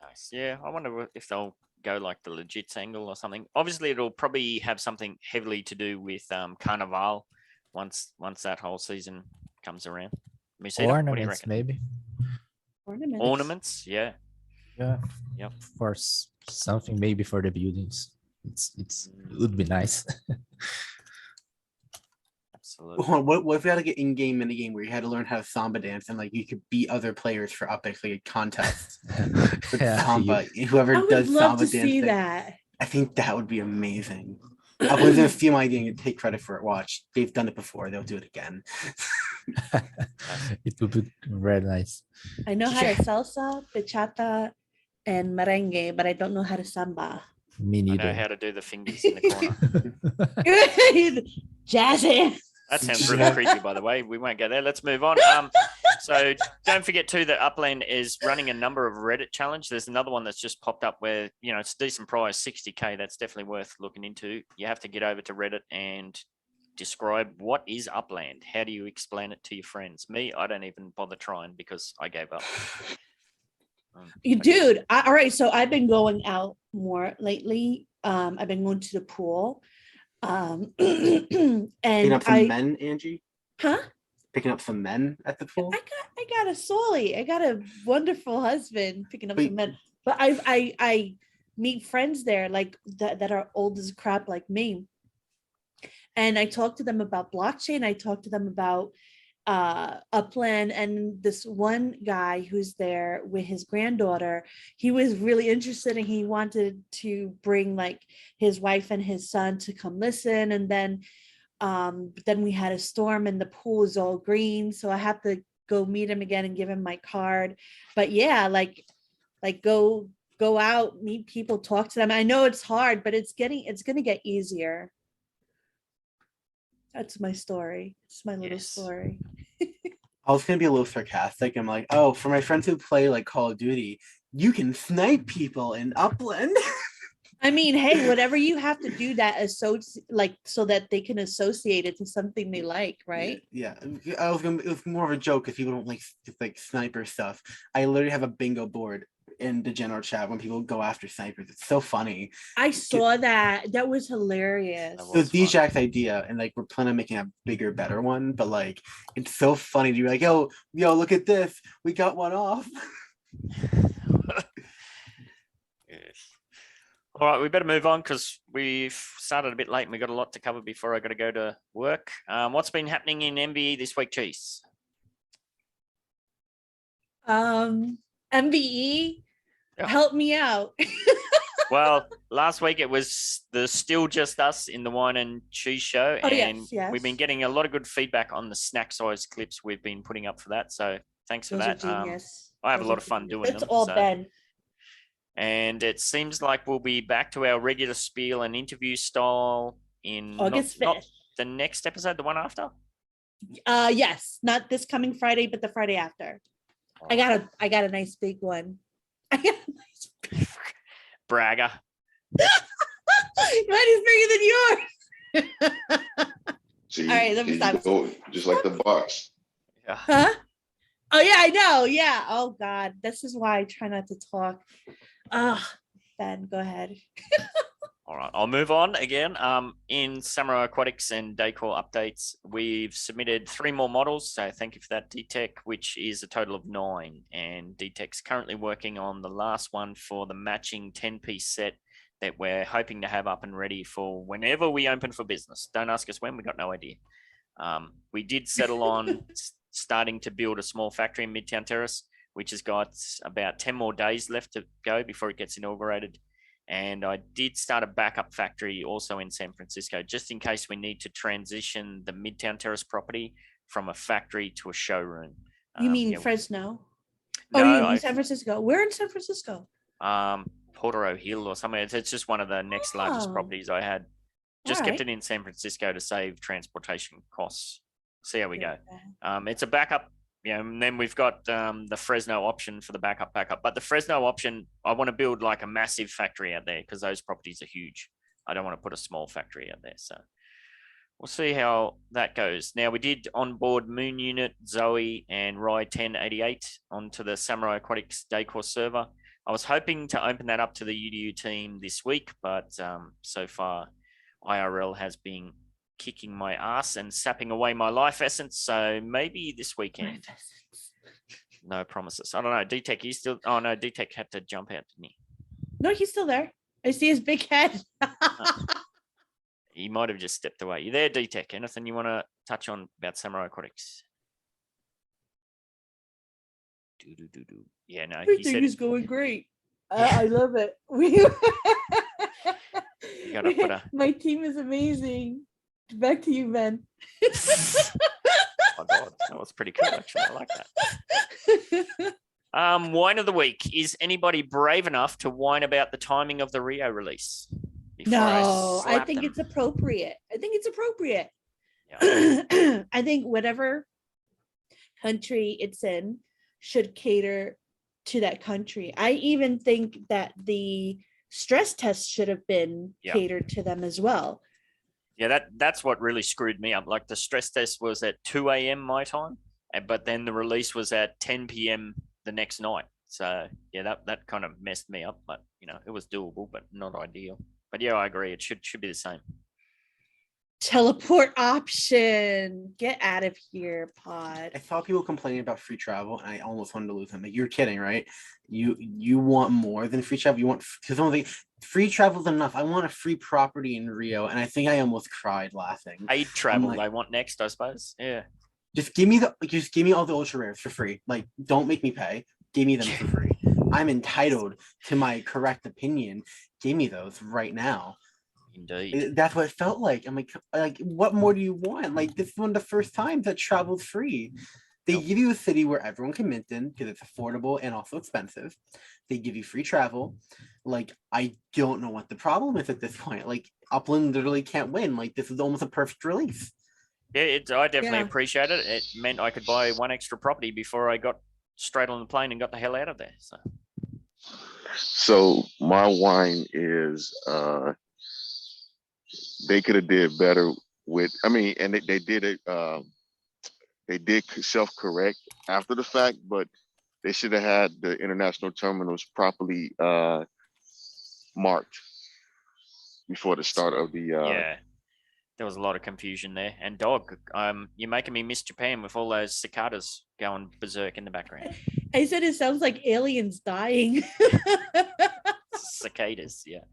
Nice. Yeah, I wonder if they'll go like the legit angle or something. Obviously, it'll probably have something heavily to do with Carnival once that whole season comes around. Musita, what do you Ornaments, reckon? maybe. Ornaments, yeah. Yeah. Yep. For something maybe for the buildings. It would be nice. Absolutely. What if we had like an in-game minigame where you had to learn how to samba dance and like you could beat other players for Upland, like a contest with Yeah, samba? Whoever I would does love samba to dance, see thing, that. I think that would be amazing. I was gonna steal my idea and take credit for it. Watch, they've done it before. They'll do it again. It would be very nice. I know how to salsa, bachata, and merengue, but I don't know how to samba. Me I know neither. how to do the fingers in the corner. Jazzy. That sounds really creepy, by the way. We won't go there. Let's move on. So don't forget too that Upland is running a number of Reddit challenge. There's another one that's just popped up where, you know, it's a decent prize, 60K. That's definitely worth looking into. You have to get over to Reddit and describe what is Upland. How do you explain it to your friends? Me, I don't even bother trying because I gave up. Dude, all right. So I've been going out more lately. I've been going to the pool. And Picking up some men, Angie. Huh? Picking up some men at the pool. I got a Sully. I got a wonderful husband picking up some men. But I meet friends there like that are old as crap like me. And I talk to them about blockchain. I talk to them about Upland, and this one guy who's there with his granddaughter, he was really interested and he wanted to bring like his wife and his son to come listen. And then we had a storm and the pool is all green, so I have to go meet him again and give him my card. But yeah, like go out, meet people, talk to them. I know it's hard, but it's gonna get easier. That's my story. It's my little story. I was gonna be a little sarcastic. I'm like, oh, for my friends who play like Call of Duty, you can snipe people in Upland. I mean, hey, whatever you have to do that so that they can associate it to something they like, right? Yeah, it was more of a joke because people don't like sniper stuff. I literally have a bingo board in the general chat when people go after snipers. It's so funny. I saw that. That was hilarious. It was D-Jack's idea, and like we're planning on making a bigger, better one. But like, it's so funny to be like, yo, look at this. We got one off. Yes. All right, we better move on because we've started a bit late and we got a lot to cover before I got to go to work. What's been happening in MBE this week, Cheese? MBE, Yeah. help me out. Well, last week it was the Still Just Us in the Wine and Cheese Show, Oh, and yes. we've been getting a lot of good feedback on the snack size clips we've been putting up for that. So thanks for Those that. are genius. I have Those a lot are of fun genius. doing That's them. all so- Ben. And it seems like we'll be back to our regular spiel and interview style in August not 5th. the next episode, the one after. Yes, not this coming Friday, but the Friday after. I got a nice big one. I got a nice Bragger. Mine is bigger than yours. See, All right, let me stop. Just like the box. Yeah. Huh? Oh yeah, I know. Yeah. Oh God, this is why I try not to talk. Ben, go ahead. All right, I'll move on again. In Samurai Aquatics and Decor updates, we've submitted 3 more models. So thank you for that, DTech, which is a total of 9. And DTech's currently working on the last one for the matching 10-piece set that we're hoping to have up and ready for whenever we open for business. Don't ask us when, we got no idea. We did settle on starting to build a small factory in Midtown Terrace, which has got about 10 more days left to go before it gets inaugurated. And I did start a backup factory also in San Francisco, just in case we need to transition the Midtown Terrace property from a factory to a showroom. You mean Fresno? No, Oh, you mean San Francisco? Where in San Francisco? Portage Hill or something. It's just one of the next largest Oh. properties I had. Just All kept right. it in San Francisco to save transportation costs. See how we go. Okay. It's a backup, and then we've got the Fresno option for the backup. But the Fresno option, I want to build like a massive factory out there because those properties are huge. I don't want to put a small factory out there. So we'll see how that goes. Now, we did onboard Moon Unit, Zoe, and Rye 1088 onto the Samurai Aquatics Decor server. I was hoping to open that up to the UDU team this week, but so far IRL has been kicking my ass and sapping away my life essence. So maybe this weekend. no promises. I don't know. D-Tech, he's still. Oh no, D-Tech had to jump out, didn't he? No, he's still there. I see his big head. He might have just stepped away. You there, D-Tech? Anything you want to touch on about Samurai Aquatics? Yeah, no. Everything is going great. I love it. gotta put a- My team is amazing. Back to you, Ben. Oh God, that was pretty cool. Actually, I like that. Wine of the week. Is anybody brave enough to whine about the timing of the Rio release? No, I think them? it's appropriate. Yeah. I think whatever country it's in should cater to that country. I even think that the stress test should have been catered to them as well. Yeah, that's what really screwed me up. Like the stress test was at 2 a.m. my time, but then the release was at 10 p.m. the next night. So yeah, that kind of messed me up. But you know, it was doable, but not ideal. But yeah, I agree. It should be the same. Teleport option. Get out of here, Pod. I saw people complaining about free travel, and I almost wanted to lose them. Like, you're kidding, right? You want more than free travel. You want, because only free travel is enough. I want a free property in Rio, and I think I almost cried laughing. Paid travel, like, I want next, I suppose. Yeah. Just give me all the ultra rares for free. Like, don't make me pay. Give me them for free. I'm entitled to my correct opinion. Give me those right now. Indeed. That's what it felt like. I'm like, what more do you want? Like, this is one of the first times that travel's free. They give you a city where everyone can mint in because it's affordable and also expensive. They give you free travel. Like, I don't know what the problem is at this point. Like, Upland literally can't win. Like, this is almost a perfect release. Yeah, I definitely appreciate it. It meant I could buy one extra property before I got straight on the plane and got the hell out of there. So my wine is they could have did better with, I mean, and they did it, they did self-correct after the fact, but they should have had the international terminals properly marked before the start of the yeah, there was a lot of confusion there. And dog, you're making me miss Japan with all those cicadas going berserk in the background. I said it sounds like aliens dying. Cicadas, yeah.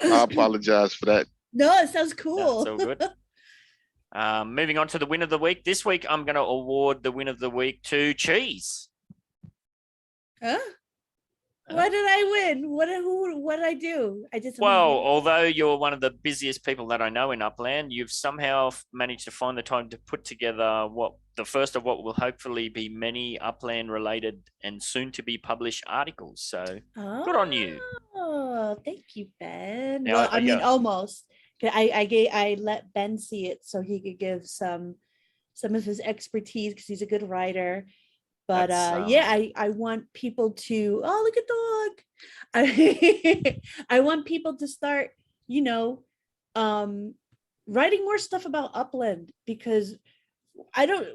I apologize for that. No, it sounds cool. That's all good. Moving on to the win of the week. This week, I'm going to award the win of the week to Cheese. Huh? What did I win? What did I do? I did something. Well, although you're one of the busiest people that I know in Upland, you've somehow managed to find the time to put together the first of what will hopefully be many Upland related and soon to be published articles. So good on you. Oh, thank you, Ben. Now, Well, I mean, almost. I let Ben see it so he could give some of his expertise because he's a good writer. But I want people to look at dog. I want people to start, writing more stuff about Upland because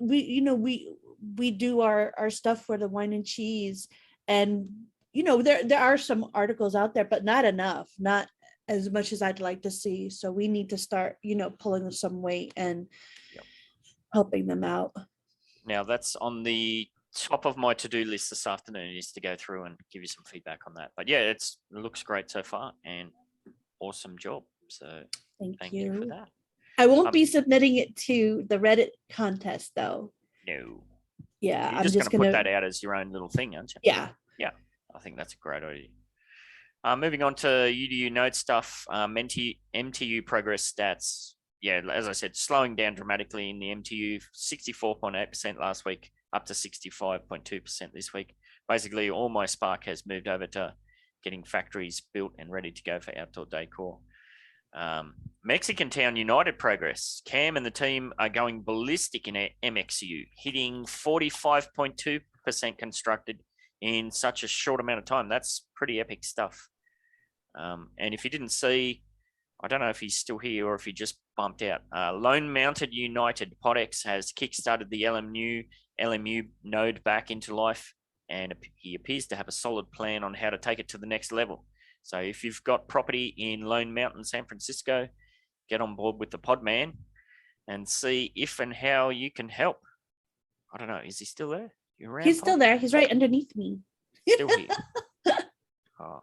we do our stuff for the wine and cheese, and there are some articles out there, but not enough, not as much as I'd like to see. So we need to start, pulling some weight and helping them out. Now that's on the top of my to-do list this afternoon, is to go through and give you some feedback on that. But yeah, it looks great so far and awesome job. So thank you for that. I won't be submitting it to the Reddit contest though. No. Yeah, You're just gonna put that out as your own little thing, aren't you? Yeah. Yeah, I think that's a great idea. Moving on to UDU Node stuff, MTU progress stats. Yeah, as I said, slowing down dramatically in the MTU, 64.8% last week, up to 65.2% this week. Basically, all my spark has moved over to getting factories built and ready to go for outdoor decor. Mexican Town United progress. Cam and the team are going ballistic in MXU, hitting 45.2% constructed in such a short amount of time. That's pretty epic stuff. And if you didn't see, I don't know if he's still here or if he just bumped out. Lone Mounted United, Portage has kickstarted the LMU node back into life, and he appears to have a solid plan on how to take it to the next level. So if you've got property in Lone Mountain, San Francisco, get on board with the Podman and see if and how you can help. I don't know. Is he still there? You around, He's still Pod? there. He's right underneath me. Still here. Oh.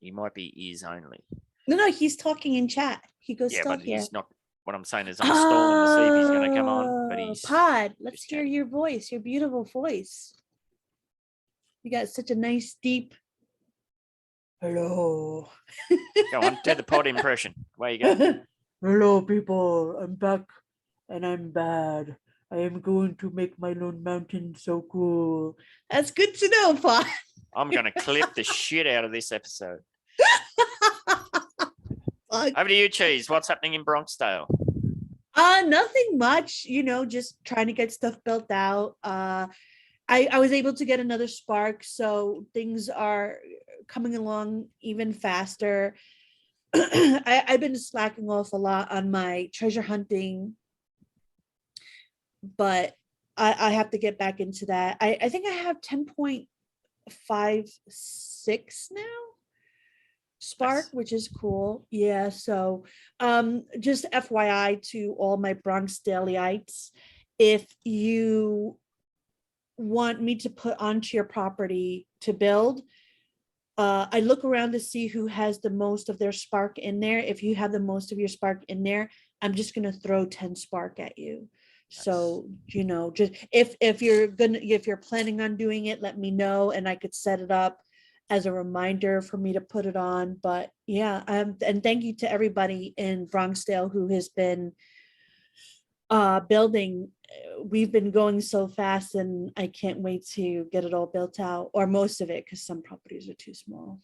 He might be ears only. No, he's talking in chat. He goes Yeah, still but here. he's not. What I'm saying is I'm stalling to see if he's going to come on, but he's Pod. Let's just hear came. your voice, your beautiful voice. You got such a nice, deep. Hello. Go on, do the Pod impression. Where you go? Hello, people. I'm back, and I'm bad. I am going to make my Lone Mountain so cool. That's good to know, Pod. I'm going to clip the shit out of this episode. Fuck. Over to you, Cheese. What's happening in Bronxdale? Nothing much, just trying to get stuff built out. I was able to get another spark, so things are coming along even faster. I've been slacking off a lot on my treasure hunting, but I have to get back into that. I think I have 10.56 now. Spark, Nice. which is cool. Yeah, so just FYI to all my Bronx Dailyites, if you want me to put onto your property to build, I look around to see who has the most of their spark in there. If you have the most of your spark in there, I'm just gonna throw 10 spark at you. So just if you're planning on doing it, let me know and I could set it up as a reminder for me to put it on. But yeah, and thank you to everybody in Bronxdale who has been building. We've been going so fast and I can't wait to get it all built out, or most of it, because some properties are too small.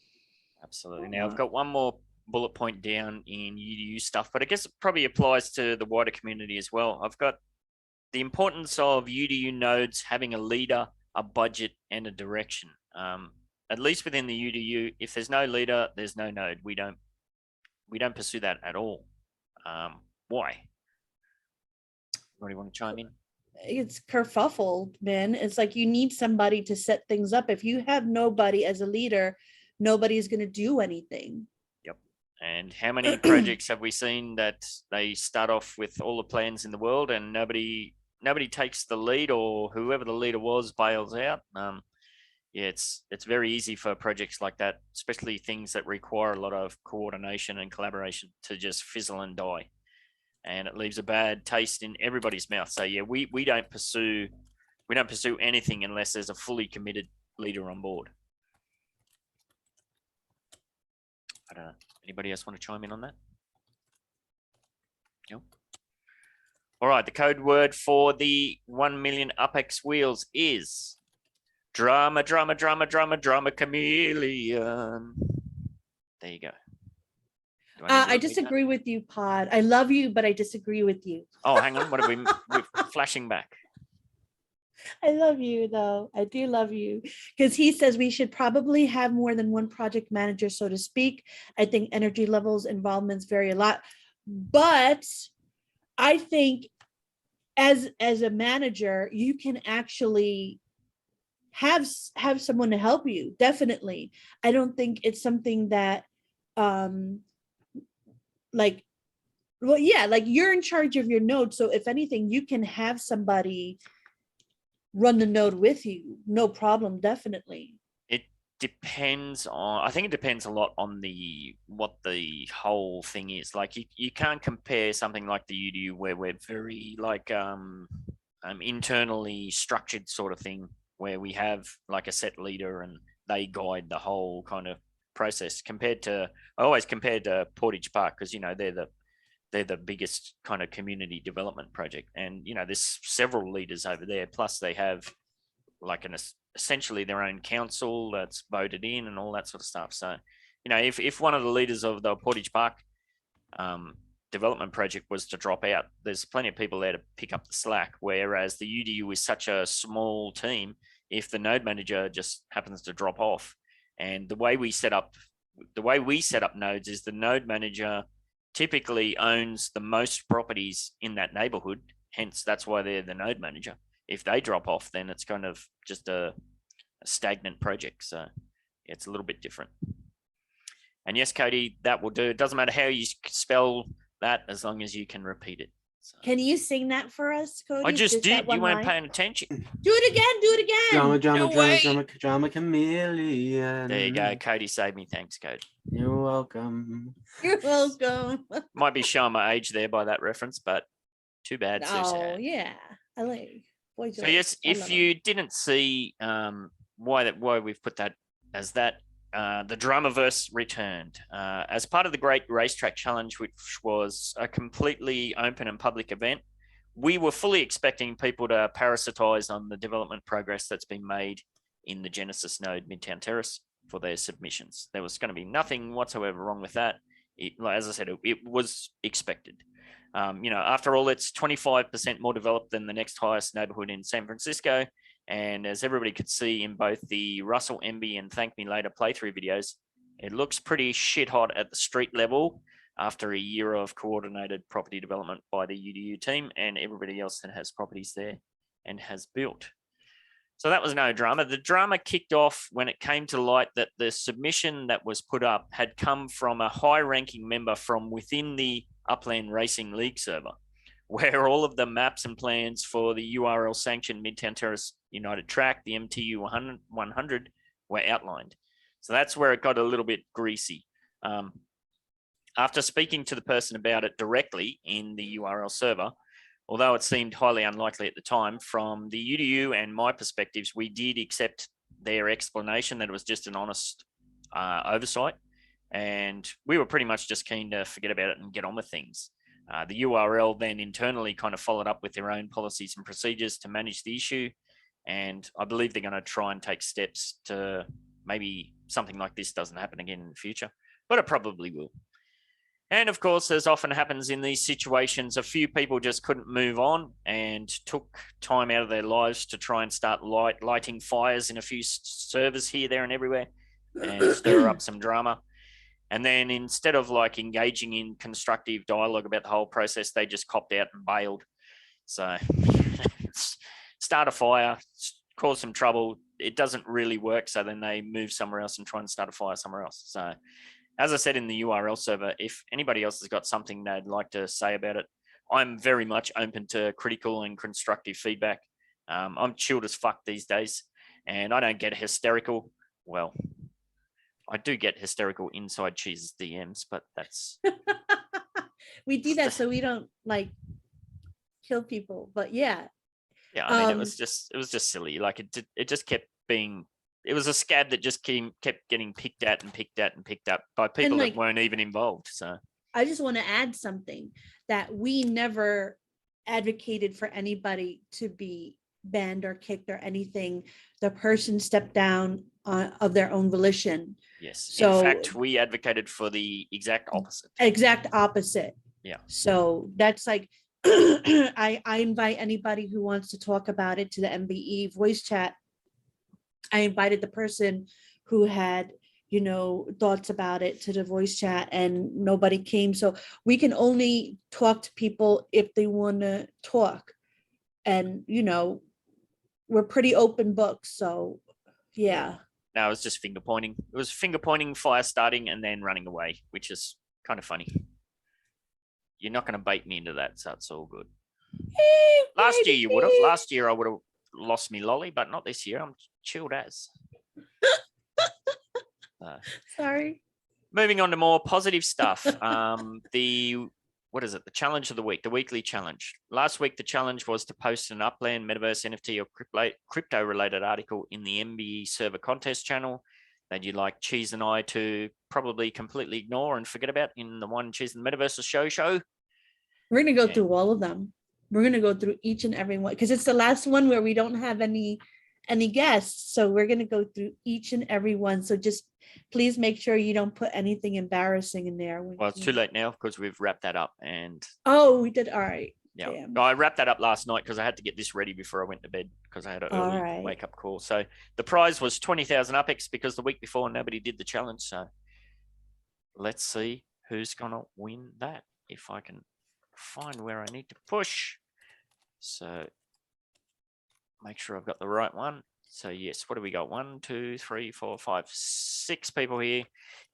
Absolutely. Now, I've got one more bullet point down in UDU stuff, but I guess it probably applies to the wider community as well. I've got the importance of UDU nodes having a leader, a budget, and a direction. At least within the UDU, if there's no leader, there's no node. We don't pursue that at all. Why? Anybody want to chime in? It's kerfuffled, man. It's like you need somebody to set things up. If you have nobody as a leader, nobody's going to do anything. Yep. And how many projects have we seen that they start off with all the plans in the world and nobody takes the lead, or whoever the leader was bails out? Yeah, it's very easy for projects like that, especially things that require a lot of coordination and collaboration, to just fizzle and die. And it leaves a bad taste in everybody's mouth. So yeah, we don't pursue anything unless there's a fully committed leader on board. I don't know. Anybody else want to chime in on that? No. All right. The code word for the 1 million UpX wheels is drama, drama, drama, drama, drama chameleon. There you go. I disagree with you, Pod. I love you, but I disagree with you. Oh, hang on. What are we're flashing back? I love you, though. I do love you, because he says we should probably have more than one project manager, so to speak. I think energy levels, involvements vary a lot, but I think as a manager, you can actually have someone to help you. Definitely. I don't think it's something that like you're in charge of your node, so if anything, you can have somebody run the node with you, no problem. Definitely. It depends on, I think it depends a lot on what the whole thing is. Like you can't compare something like the UDU where we're very like internally structured sort of thing, where we have like a set leader and they guide the whole kind of process, I always compared to Portage Park, because they're the biggest kind of community development project, and there's several leaders over there, plus they have like essentially their own council that's voted in and all that sort of stuff. So if one of the leaders of the Portage Park development project was to drop out, there's plenty of people there to pick up the slack, whereas the UDU is such a small team. If the node manager just happens to drop off, and the way we set up nodes is the node manager typically owns the most properties in that neighborhood. Hence, that's why they're the node manager. If they drop off, then it's kind of just a stagnant project. So it's a little bit different. And yes, Cody, that will do. It doesn't matter how you spell that, as long as you can repeat it. So, Can you sing that for us, Cody? I just that did. You one weren't line? paying attention. Do it again. Do it again. Drama, drama, No drama, way. drama, drama, chameleon. There you go. Cody saved me. Thanks, Cody. You're welcome. You're welcome. Might be showing my age there by that reference, but too bad. So Oh sad. yeah, I like. Boy, So yes, if you didn't see why we've put that as that, the Dramaverse returned as part of the Great Racetrack Challenge, which was a completely open and public event. We were fully expecting people to parasitize on the development progress that's been made in the Genesis node Midtown Terrace for their submissions. There was going to be nothing whatsoever wrong with that. As I said, it was expected. After all, it's 25% more developed than the next highest neighborhood in San Francisco. And as everybody could see in both the Russell Emby and Thank Me Later playthrough videos, it looks pretty shit hot at the street level after a year of coordinated property development by the UDU team and everybody else that has properties there and has built. So that was no drama. The drama kicked off when it came to light that the submission that was put up had come from a high-ranking member from within the Upland Racing League server, where all of the maps and plans for the URL-sanctioned Midtown Terrace United Track, the MTU 100, were outlined. So that's where it got a little bit greasy. After speaking to the person about it directly in the URL server, although it seemed highly unlikely at the time, from the UDU and my perspectives, we did accept their explanation that it was just an honest oversight. And we were pretty much just keen to forget about it and get on with things. The URL then internally kind of followed up with their own policies and procedures to manage the issue. And I believe they're going to try and take steps to maybe something like this doesn't happen again in the future, but it probably will. And of course, as often happens in these situations, a few people just couldn't move on and took time out of their lives to try and start lighting fires in a few servers here, there, and everywhere and stir up some drama. And then instead of engaging in constructive dialogue about the whole process, they just copped out and bailed. So start a fire, cause some trouble. It doesn't really work. So then they move somewhere else and try and start a fire somewhere else. So as I said in the URL server, if anybody else has got something they'd like to say about it, I'm very much open to critical and constructive feedback. I'm chilled as fuck these days, and I don't get hysterical. Well, I do get hysterical inside Cheese's DMs, but that's... We do that so we don't kill people, but yeah. Yeah, I mean, it was just silly. It just kept being... It was a scab that just kept getting picked at by people that weren't even involved. So I just want to add something that we never advocated for anybody to be banned or kicked or anything. The person stepped down of their own volition. Yes. So, in fact, we advocated for the exact opposite. Exact opposite. Yeah. So that's I invite anybody who wants to talk about it to the MBE voice chat. I invited the person who had, thoughts about it to the voice chat, and nobody came. So we can only talk to people if they want to talk. And, we're pretty open books. So, yeah. No, it was just finger pointing. It was finger pointing, fire starting, and then running away, which is kind of funny. You're not going to bait me into that, so it's all good. Last year you would have. Last year I would have lost me lolly, but not this year. I'm chilled as. Sorry. Moving on to more positive stuff. The challenge of the week, the weekly challenge. Last week, the challenge was to post an Upland Metaverse NFT or crypto-related article in the MBE server contest channel that you'd like Cheese and I to probably completely ignore and forget about in the One Cheese and the Metaverse show. We're going to go through all of them. We're going to go through each and every one because it's the last one where we don't have any guests. So we're going to go through each and every one. So just please make sure you don't put anything embarrassing in there. Well, it's too late now because we've wrapped that up. And we did. All right. Yeah. Damn. I wrapped that up last night because I had to get this ready before I went to bed because I had an early wake up call. So the prize was 20,000 UPEX because the week before nobody did the challenge. So let's see who's going to win that. If I can find where I need to push. So make sure I've got the right one. So yes, what do we got? 1, 2, 3, 4, 5, 6 people here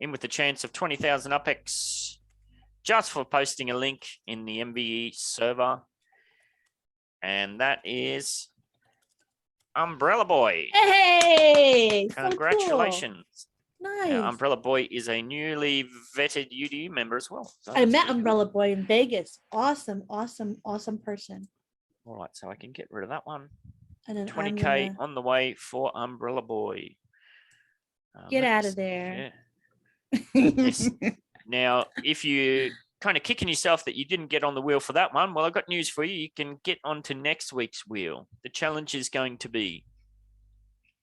in with the chance of 20,000 UPEX. just for posting a link in the MVE server. And that is Umbrella Boy. Hey, so cool. Congratulations. Nice. Now, Umbrella Boy is a newly vetted UDU member as well. So I that's met pretty cool. Umbrella Boy in Vegas. Awesome person. All right, so I can get rid of that one. And then 20K on the way for Umbrella Boy. Get out of there. Yeah. Yes. Now, if you kind of kicking yourself that you didn't get on the wheel for that one, well, I've got news for you. You can get onto next week's wheel. The challenge is going to be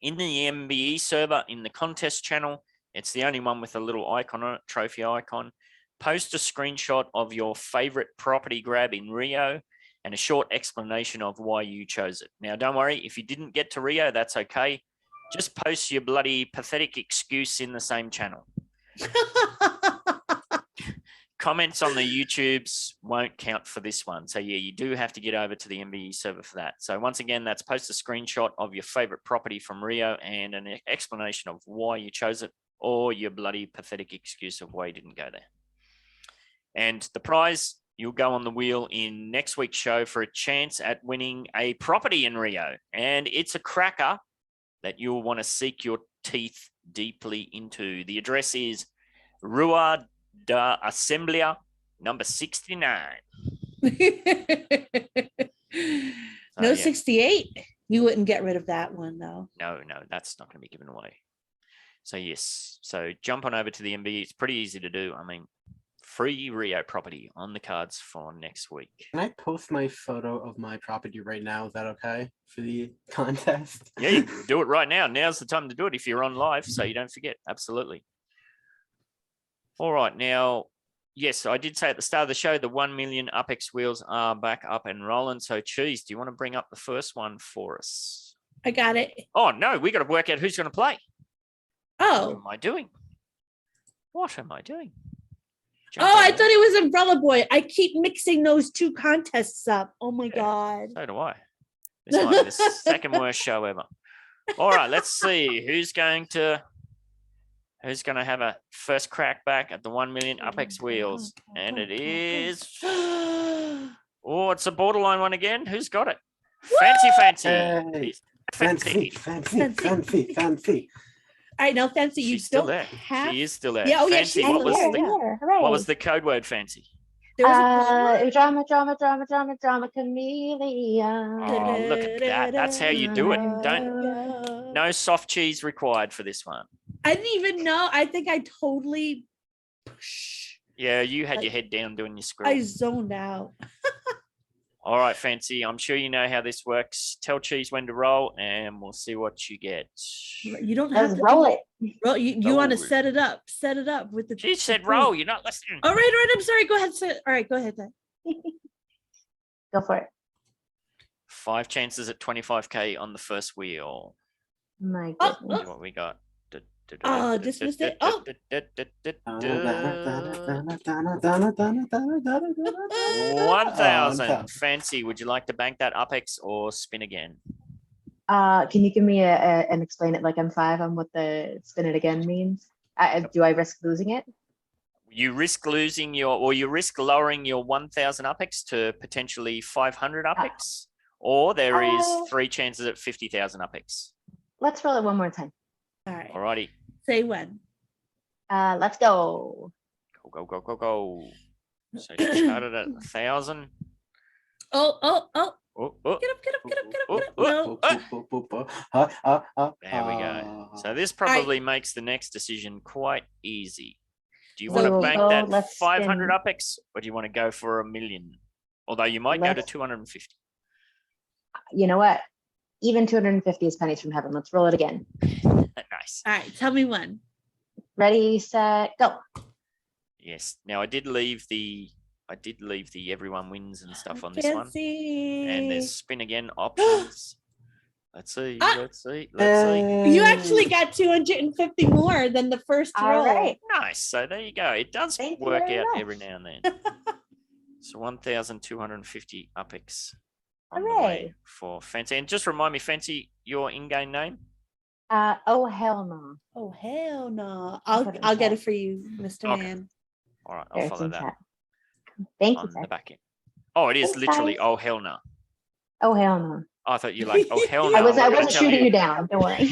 in the MBE server, in the contest channel. It's the only one with a little icon on it, trophy icon. Post a screenshot of your favorite property grab in Rio and a short explanation of why you chose it. Now, don't worry, if you didn't get to Rio, that's okay. Just post your bloody pathetic excuse in the same channel. Comments on the YouTubes won't count for this one. So yeah, you do have to get over to the MBE server for that. So once again, that's post a screenshot of your favorite property from Rio and an explanation of why you chose it, or your bloody pathetic excuse of why you didn't go there. And the prize, you'll go on the wheel in next week's show for a chance at winning a property in Rio. And it's a cracker that you'll want to seek your teeth deeply into. The address is Rua da Assemblia, number 69. No, 68. You wouldn't get rid of that one, though. No, that's not going to be given away. So yes, so jump on over to the MBE. It's pretty easy to do. I mean, free Rio property on the cards for next week. Can I post my photo of my property right now? Is that okay for the contest? Yeah, you can do it right now. Now's the time to do it if you're on live, so you don't forget. Absolutely. All right, now, yes, I did say at the start of the show, the 1 million UpX wheels are back up and rolling. So, Cheese, do you want to bring up the first one for us? I got it. Oh, no, we got to work out who's going to play. What Oh. am I doing? What am I doing? Oh, I thought it was Umbrella Boy. I keep mixing those two contests up. Oh my God. So do I. This might be the second worst show ever. All right, let's see who's going to have a first crack back at the 1 million UpX wheels. And it is, oh, it's a borderline one again. Who's got it? Fancy. Hey. Fancy. All right, now Fancy, you She's still don't there. have. She is still there. Yeah, oh yeah, Fancy, she's what still was there. what was the code word, Fancy? There was a Drama chameleon. Oh, look at that. That's how you do it. No soft cheese required for this one. I didn't even know. I think I totally. Yeah, you had your head down doing your script. I zoned out. All right, Fancy. I'm sure you know how this works. Tell Cheese when to roll, and we'll see what you get. You don't have Let's to roll it. Roll. You want to set it up. Set it up with the. She said the roll. thing. You're not listening. All right. I'm sorry. Go ahead. All right. Go ahead then. Go for it. 5 chances at 25K on the first wheel. My Oh, goodness. See what we got. Oh, dismissed it. Oh. 1,000. Fancy. Would you like to bank that UpX or spin again? Can you give me and explain it like I'm 5 on what the spin it again means? Do I risk losing it? You risk losing you risk lowering your 1,000 UpX to potentially 500 UpX, or there is 3 chances at 50,000 UpX. Let's roll it one more time. All right. Alrighty. Say when. Let's go. Go. So you started at 1,000. Oh. Oh. Get up. Oh. No. There we go. So this probably makes the next decision quite easy. Do you want to we'll bank go, that let's 500 spin. UpX, or do you want to go for 1 million? Although you might go to Let's- 250. You know what? Even 250 is pennies from heaven. Let's roll it again. Nice. All right. Tell me when. Ready, set, go. Yes. Now I did leave the everyone wins and stuff on this one. Fancy. And there's spin again options. Let's see. You actually got 250 more than the first roll. All right. Nice. So there you go. It does Thank you work very out much. every now and then. So 1,250 UpX on the way Hooray. for Fancy. And just remind me, Fancy, your in-game name? Oh hell no. Oh hell no! Put it in I'll get chat. it for you, Mr. Okay. Man. All right, There, I'll it's follow in that. chat. Thank you, on the Ted. back end. Oh, it is Thanks, literally. guys. Oh hell no! Oh, hell no. I thought you like. Oh hell no! I I'm not gonna wasn't tell shooting you down. Don't worry.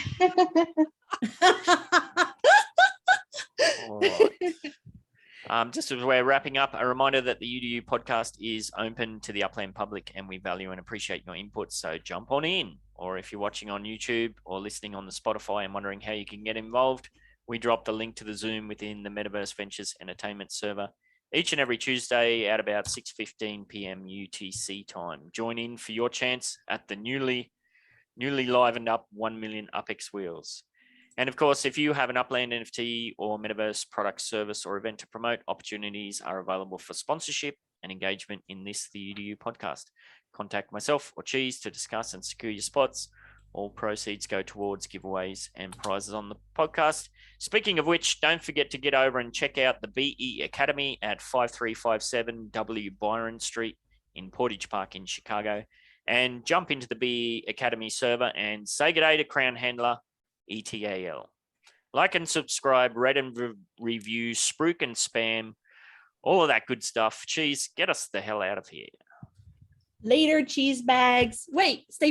All right. Just as we're wrapping up, a reminder that the UDU podcast is open to the Upland public, and we value and appreciate your input. So jump on in, or if you're watching on YouTube or listening on the Spotify and wondering how you can get involved, we drop the link to the Zoom within the Metaverse Ventures Entertainment server each and every Tuesday at about 6:15 p.m. UTC time. Join in for your chance at the newly livened up 1 million UpX wheels. And of course, if you have an Upland NFT or Metaverse product, service, or event to promote, opportunities are available for sponsorship and engagement in this, the UDU podcast. Contact myself or Cheese to discuss and secure your spots. All proceeds go towards giveaways and prizes on the podcast. Speaking of which, don't forget to get over and check out the BE Academy at 5357 W Byron Street in Portage Park in Chicago. And jump into the BE Academy server and say good day to Crown Handler ETAL. Like and subscribe, rate and review, spruik and spam, all of that good stuff. Cheese, get us the hell out of here. Later, cheese bags. Wait, stay.